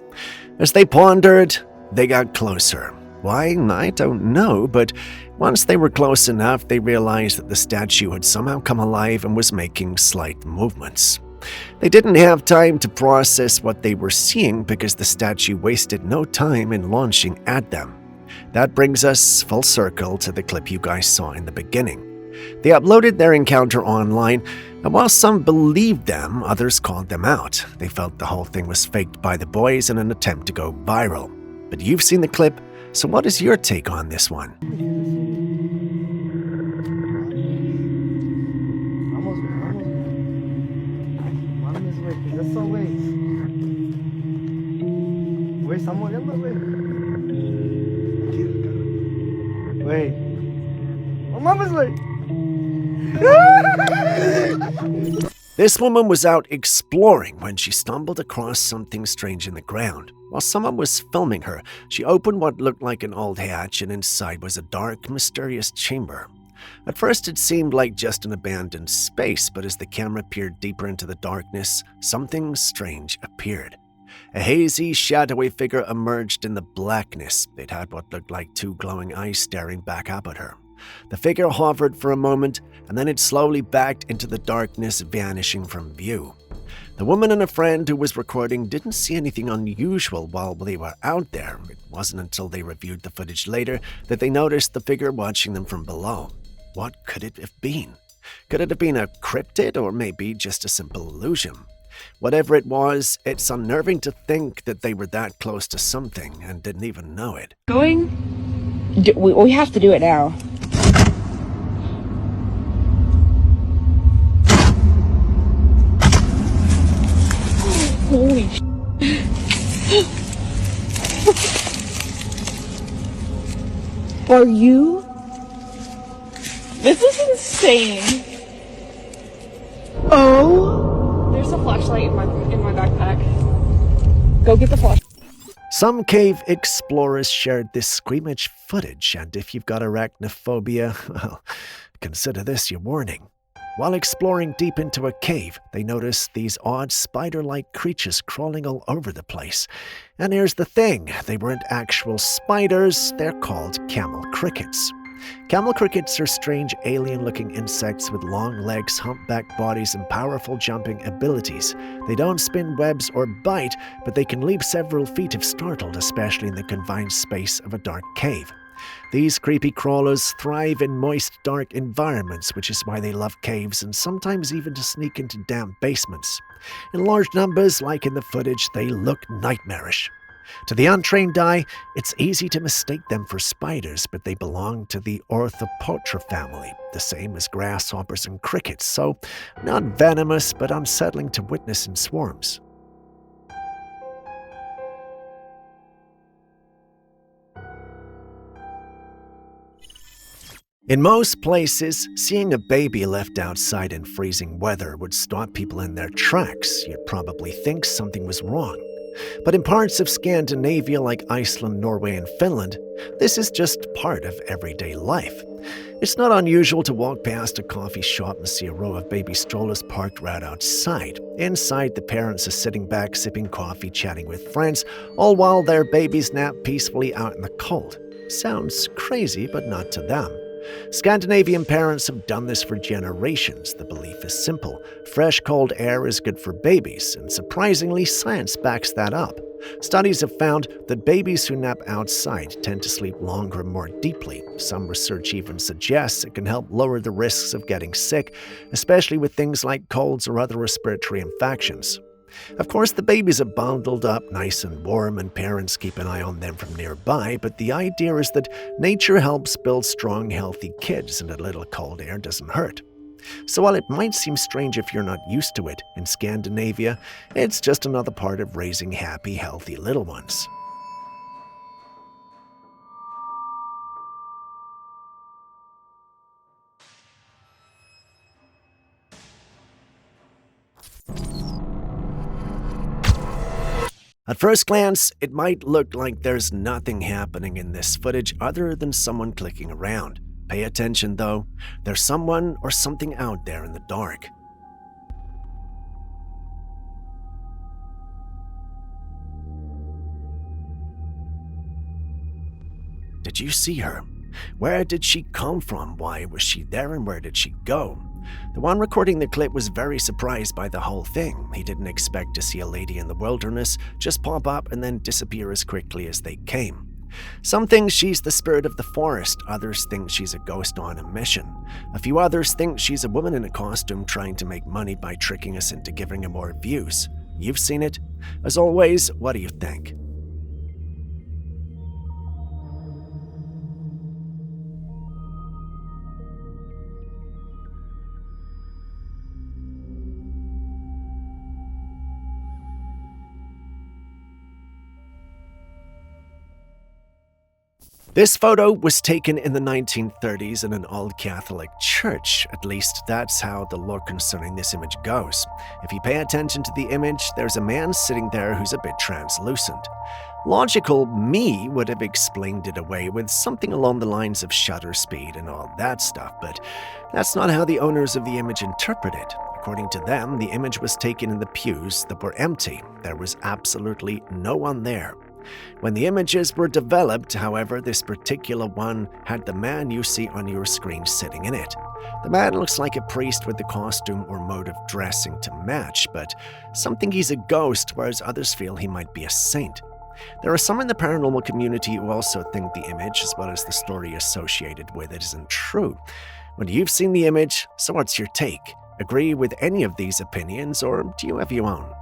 As they pondered, they got closer. Why? I don't know, but once they were close enough, they realized that the statue had somehow come alive and was making slight movements. They didn't have time to process what they were seeing because the statue wasted no time in launching at them. That brings us full circle to the clip you guys saw in the beginning. They uploaded their encounter online, and while some believed them, others called them out. They felt the whole thing was faked by the boys in an attempt to go viral. But you've seen the clip, so what is your take on this one? Wait. My mama's late. This woman was out exploring when she stumbled across something strange in the ground. While someone was filming her, she opened what looked like an old hatch, and inside was a dark, mysterious chamber. At first it seemed like just an abandoned space, but as the camera peered deeper into the darkness, something strange appeared. A hazy, shadowy figure emerged in the blackness. It had what looked like two glowing eyes staring back up at her. The figure hovered for a moment, and then it slowly backed into the darkness, vanishing from view. The woman and a friend who was recording didn't see anything unusual while they were out there. It wasn't until they reviewed the footage later that they noticed the figure watching them from below. What could it have been? Could it have been a cryptid, or maybe just a simple illusion? Whatever it was, it's unnerving to think that they were that close to something and didn't even know it. We have to do it now. Holy Are you? This is insane. Oh. There's a flashlight in my backpack. Go get the flashlight. Some cave explorers shared this squeamish footage, and if you've got arachnophobia, well, consider this your warning. While exploring deep into a cave, they noticed these odd spider-like creatures crawling all over the place. And here's the thing, they weren't actual spiders, they're called camel crickets. Camel crickets are strange alien-looking insects with long legs, humpback bodies, and powerful jumping abilities. They don't spin webs or bite, but they can leap several feet if startled, especially in the confined space of a dark cave. These creepy crawlers thrive in moist, dark environments, which is why they love caves and sometimes even to sneak into damp basements. In large numbers, like in the footage, they look nightmarish. To the untrained eye, it's easy to mistake them for spiders, but they belong to the Orthopotra family, the same as grasshoppers and crickets, so not venomous but unsettling to witness in swarms. In most places, seeing a baby left outside in freezing weather would stop people in their tracks. You'd probably think something was wrong. But in parts of Scandinavia like Iceland, Norway, and Finland, this is just part of everyday life. It's not unusual to walk past a coffee shop and see a row of baby strollers parked right outside. Inside, the parents are sitting back, sipping coffee, chatting with friends, all while their babies nap peacefully out in the cold. Sounds crazy, but not to them. Scandinavian parents have done this for generations. The belief is simple. Fresh, cold air is good for babies, and surprisingly, science backs that up. Studies have found that babies who nap outside tend to sleep longer and more deeply. Some research even suggests it can help lower the risks of getting sick, especially with things like colds or other respiratory infections. Of course, the babies are bundled up nice and warm, and parents keep an eye on them from nearby, but the idea is that nature helps build strong, healthy kids, and a little cold air doesn't hurt. So while it might seem strange if you're not used to it, in Scandinavia, it's just another part of raising happy, healthy little ones. At first glance, it might look like there's nothing happening in this footage other than someone clicking around. Pay attention though, there's someone or something out there in the dark. Did you see her? Where did she come from? Why was she there, and where did she go? The one recording the clip was very surprised by the whole thing. He didn't expect to see a lady in the wilderness just pop up and then disappear as quickly as they came. Some think she's the spirit of the forest, others think she's a ghost on a mission. A few others think she's a woman in a costume trying to make money by tricking us into giving her more views. You've seen it? As always, what do you think? This photo was taken in the 1930s in an old Catholic church. At least that's how the lore concerning this image goes. If you pay attention to the image, there's a man sitting there who's a bit translucent. Logical me would have explained it away with something along the lines of shutter speed and all that stuff, but that's not how the owners of the image interpret it. According to them, the image was taken in the pews that were empty. There was absolutely no one there. When the images were developed, however, this particular one had the man you see on your screen sitting in it. The man looks like a priest with the costume or mode of dressing to match, but some think he's a ghost, whereas others feel he might be a saint. There are some in the paranormal community who also think the image, as well as the story associated with it, isn't true. Well, you've seen the image, so what's your take? Agree with any of these opinions, or do you have your own?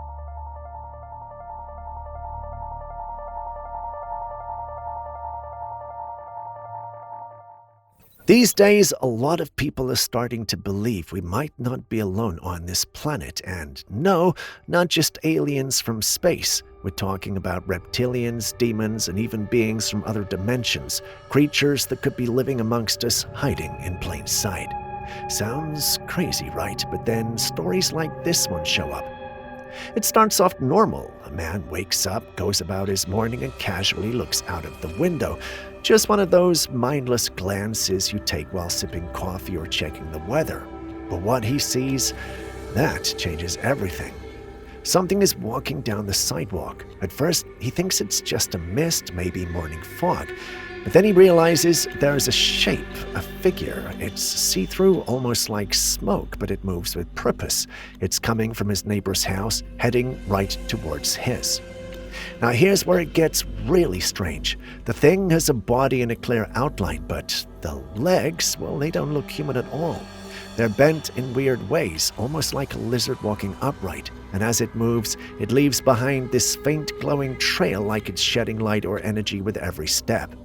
These days, a lot of people are starting to believe we might not be alone on this planet, and no, not just aliens from space. We're talking about reptilians, demons, and even beings from other dimensions, creatures that could be living amongst us, hiding in plain sight. Sounds crazy, right? But then stories like this one show up. It starts off normal. A man wakes up, goes about his morning, and casually looks out of the window. Just one of those mindless glances you take while sipping coffee or checking the weather. But what he sees, that changes everything. Something is walking down the sidewalk. At first, he thinks it's just a mist, maybe morning fog. But then he realizes there is a shape, a figure. It's see-through, almost like smoke, but it moves with purpose. It's coming from his neighbor's house, heading right towards his. Now here's where it gets really strange. The thing has a body and a clear outline, but the legs, well, they don't look human at all. They're bent in weird ways, almost like a lizard walking upright, and as it moves, it leaves behind this faint glowing trail like it's shedding light or energy with every step.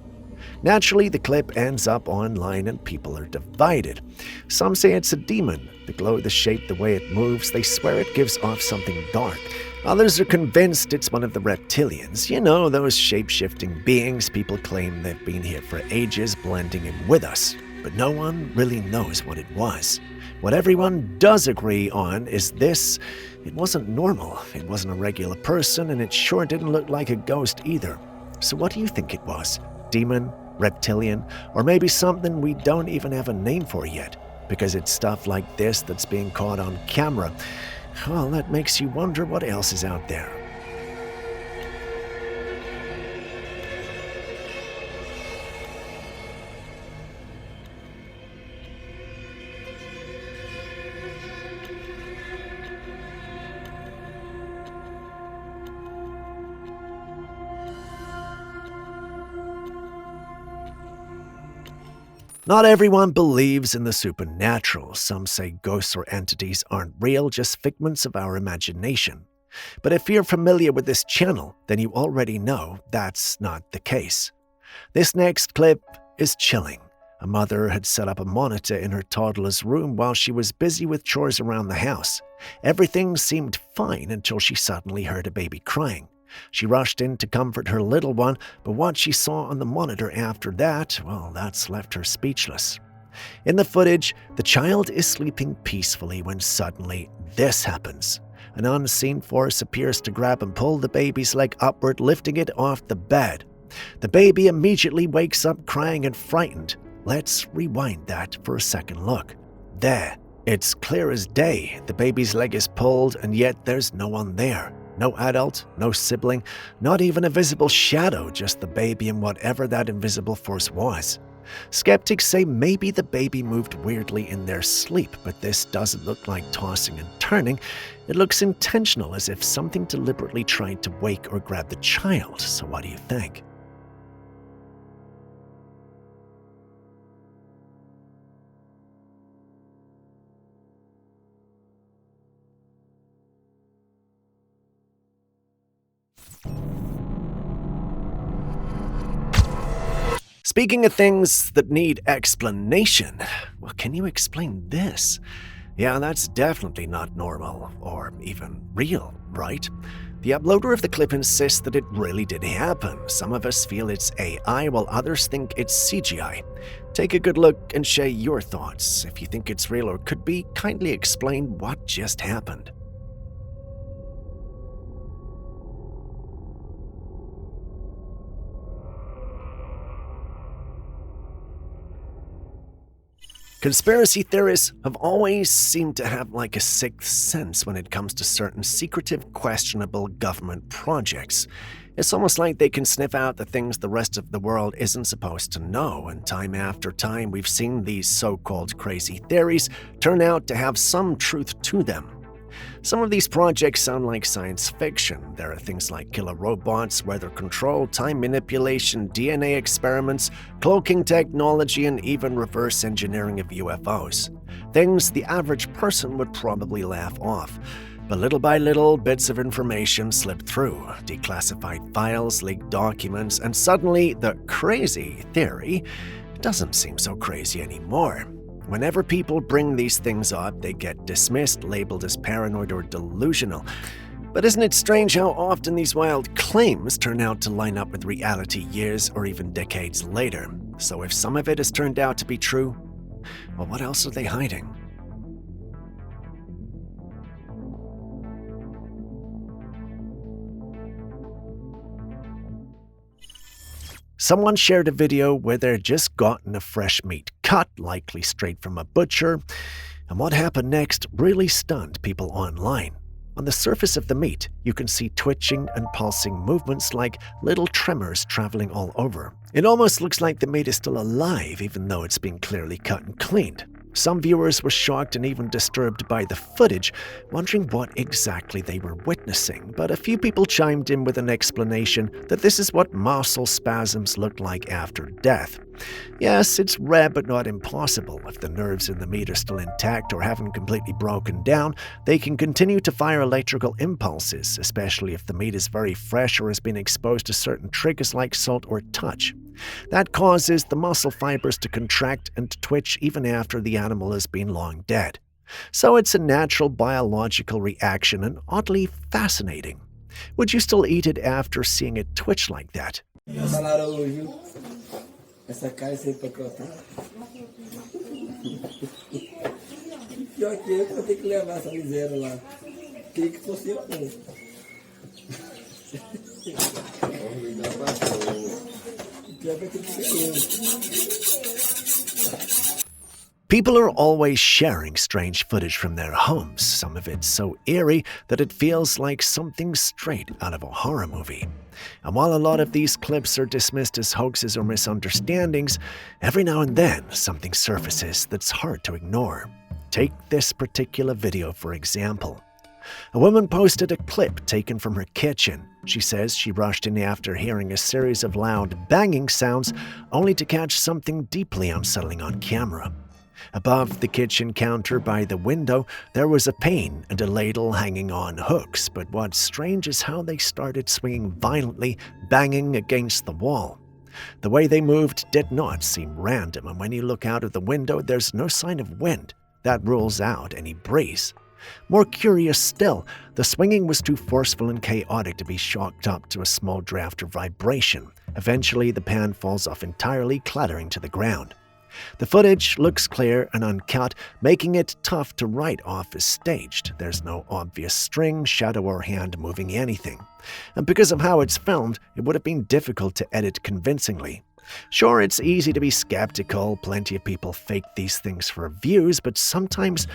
Naturally, the clip ends up online and people are divided. Some say it's a demon. The glow, the shape, the way it moves, they swear it gives off something dark. Others are convinced it's one of the reptilians. You know, those shape-shifting beings people claim they've been here for ages, blending in with us. But no one really knows what it was. What everyone does agree on is this: it wasn't normal, it wasn't a regular person, and it sure didn't look like a ghost either. So what do you think it was? Demon? Reptilian? Or maybe something we don't even have a name for yet? Because it's stuff like this that's being caught on camera. Well, that makes you wonder what else is out there. Not everyone believes in the supernatural. Some say ghosts or entities aren't real, just figments of our imagination. But if you're familiar with this channel, then you already know that's not the case. This next clip is chilling. A mother had set up a monitor in her toddler's room while she was busy with chores around the house. Everything seemed fine until she suddenly heard a baby crying. She rushed in to comfort her little one, but what she saw on the monitor after that, well, that's left her speechless. In the footage, the child is sleeping peacefully when suddenly this happens. An unseen force appears to grab and pull the baby's leg upward, lifting it off the bed. The baby immediately wakes up crying and frightened. Let's rewind that for a second look. There, it's clear as day. The baby's leg is pulled, and yet there's no one there. No adult, no sibling, not even a visible shadow, just the baby and whatever that invisible force was. Skeptics say maybe the baby moved weirdly in their sleep, but this doesn't look like tossing and turning. It looks intentional, as if something deliberately tried to wake or grab the child. So what do you think? Speaking of things that need explanation, well, can you explain this? Yeah, that's definitely not normal, or even real, right? The uploader of the clip insists that it really did happen. Some of us feel it's AI, while others think it's CGI. Take a good look and share your thoughts. If you think it's real or could be, kindly explain what just happened. Conspiracy theorists have always seemed to have like a sixth sense when it comes to certain secretive, questionable government projects. It's almost like they can sniff out the things the rest of the world isn't supposed to know, and time after time we've seen these so-called crazy theories turn out to have some truth to them. Some of these projects sound like science fiction. There are things like killer robots, weather control, time manipulation, DNA experiments, cloaking technology, and even reverse engineering of UFOs. Things the average person would probably laugh off. But little by little, bits of information slip through. Declassified files, leaked documents, and suddenly the crazy theory doesn't seem so crazy anymore. Whenever people bring these things up, they get dismissed, labeled as paranoid or delusional. But isn't it strange how often these wild claims turn out to line up with reality years or even decades later? So if some of it has turned out to be true, well, what else are they hiding? Someone shared a video where they'd just gotten a fresh meat cut, likely straight from a butcher, and what happened next really stunned people online. On the surface of the meat, you can see twitching and pulsing movements like little tremors traveling all over. It almost looks like the meat is still alive, even though it's been clearly cut and cleaned. Some viewers were shocked and even disturbed by the footage, wondering what exactly they were witnessing, but a few people chimed in with an explanation that this is what muscle spasms look like after death. Yes, it's rare but not impossible. If the nerves in the meat are still intact or haven't completely broken down, they can continue to fire electrical impulses, especially if the meat is very fresh or has been exposed to certain triggers like salt or touch. That causes the muscle fibers to contract and twitch even after the animal has been long dead. So it's a natural biological reaction and oddly fascinating. Would you still eat it after seeing it twitch like that? Essa cara sem pacotar. Pior que eu vou ter que levar essa miséria lá. Queria que fosse eu, não. Pior que eu tenho que ser eu. People are always sharing strange footage from their homes, some of it so eerie that it feels like something straight out of a horror movie. And while a lot of these clips are dismissed as hoaxes or misunderstandings, every now and then something surfaces that's hard to ignore. Take this particular video for example. A woman posted a clip taken from her kitchen. She says she rushed in after hearing a series of loud banging sounds, only to catch something deeply unsettling on camera. Above the kitchen counter by the window, there was a pane and a ladle hanging on hooks, but what's strange is how they started swinging violently, banging against the wall. The way they moved did not seem random, and when you look out of the window, there's no sign of wind. That rules out any breeze. More curious still, the swinging was too forceful and chaotic to be shocked up to a small draft of vibration. Eventually, the pan falls off entirely, clattering to the ground. The footage looks clear and uncut, making it tough to write off as staged. There's no obvious string, shadow, or hand moving anything. And because of how it's filmed, it would have been difficult to edit convincingly. Sure, it's easy to be skeptical, plenty of people fake these things for views, but sometimes,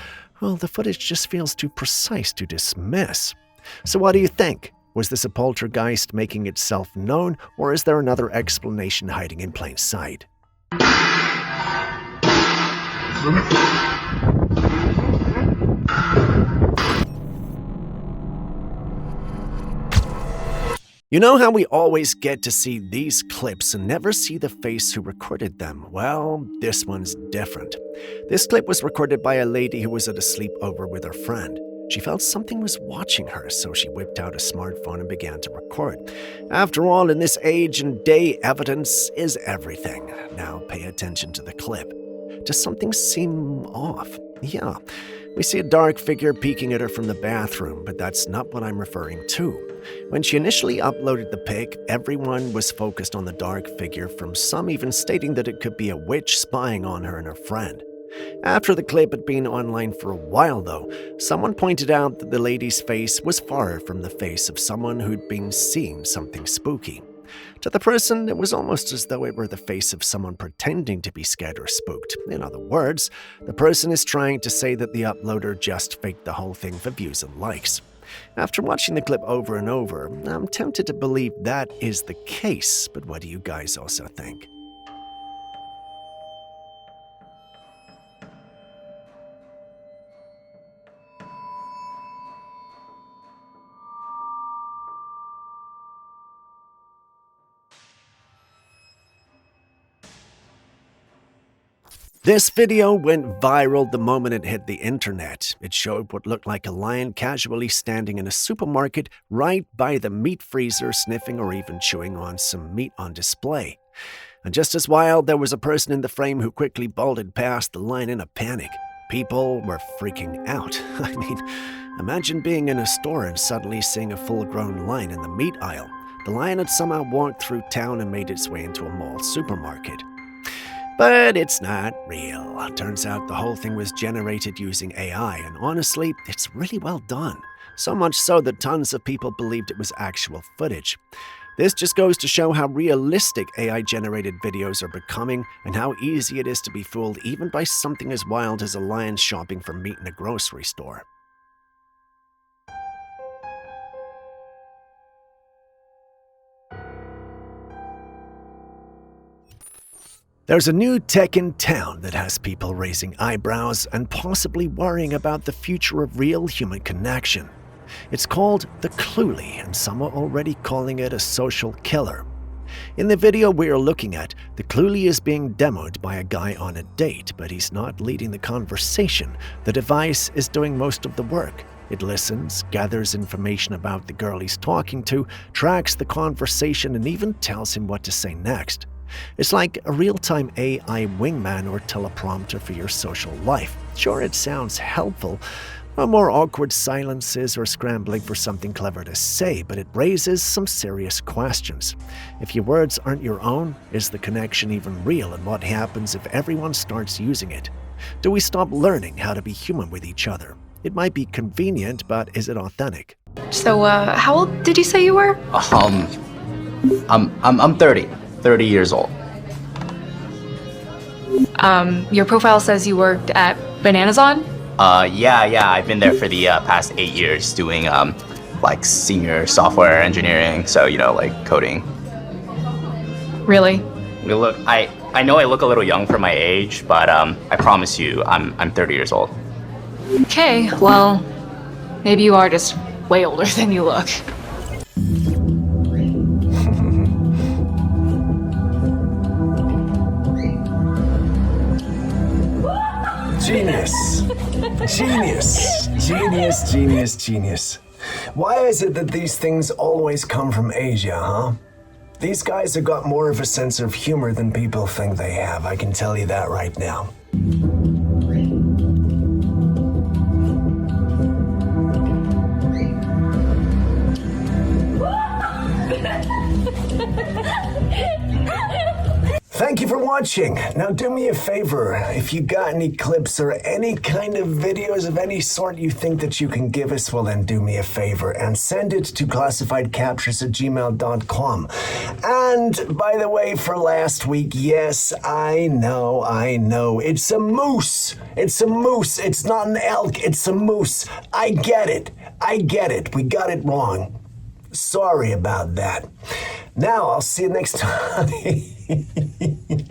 well, the footage just feels too precise to dismiss. So what do you think? Was this a poltergeist making itself known, or is there another explanation hiding in plain sight? You know how we always get to see these clips and never see the face who recorded them? Well, this one's different. This clip was recorded by a lady who was at a sleepover with her friend. She felt something was watching her, so she whipped out a smartphone and began to record. After all, in this age and day, evidence is everything. Now pay attention to the clip. Does something seem off? Yeah. We see a dark figure peeking at her from the bathroom, but that's not what I'm referring to. When she initially uploaded the pic, everyone was focused on the dark figure, from some even stating that it could be a witch spying on her and her friend. After the clip had been online for a while, though, someone pointed out that the lady's face was far from the face of someone who'd been seeing something spooky. To the person, it was almost as though it were the face of someone pretending to be scared or spooked. In other words, the person is trying to say that the uploader just faked the whole thing for views and likes. After watching the clip over and over, I'm tempted to believe that is the case, but what do you guys also think? This video went viral the moment it hit the internet. It showed what looked like a lion casually standing in a supermarket right by the meat freezer, sniffing or even chewing on some meat on display. And just as wild, there was a person in the frame who quickly bolted past the line in a panic. People were freaking out. I mean, imagine being in a store and suddenly seeing a full-grown lion in the meat aisle. The lion had somehow walked through town and made its way into a mall supermarket. But it's not real. Turns out the whole thing was generated using AI, and honestly, it's really well done. So much so that tons of people believed it was actual footage. This just goes to show how realistic AI-generated videos are becoming, and how easy it is to be fooled even by something as wild as a lion shopping for meat in a grocery store. There's a new tech in town that has people raising eyebrows and possibly worrying about the future of real human connection. It's called the Cluely, and some are already calling it a social killer. In the video we are looking at, the Cluely is being demoed by a guy on a date, but he's not leading the conversation. The device is doing most of the work. It listens, gathers information about the girl he's talking to, tracks the conversation, and even tells him what to say next. It's like a real-time AI wingman or teleprompter for your social life. Sure, it sounds helpful. No more awkward silences or scrambling for something clever to say, but it raises some serious questions. If your words aren't your own, is the connection even real, and what happens if everyone starts using it? Do we stop learning how to be human with each other? It might be convenient, but is it authentic? So, how old did you say you were? I'm 30 years old. Your profile says you worked at Bananazon? Yeah, I've been there for the past 8 years doing, like senior software engineering, so, like coding. Really? Look, I know I look a little young for my age, but, I promise you, I'm 30 years old. Okay, well, maybe you are just way older than you look. Genius. Genius. Why is it that these things always come from Asia, huh? These guys have got more of a sense of humor than people think they have, I can tell you that right now. Thank you for watching. Now do me a favor, if you got any clips or any kind of videos of any sort you think that you can give us, well then do me a favor and send it to classifiedcaptures@gmail.com. And by the way, for last week, yes, I know, it's a moose. It's not an elk, it's a moose. I get it, we got it wrong. Sorry about that. Now, I'll see you next time.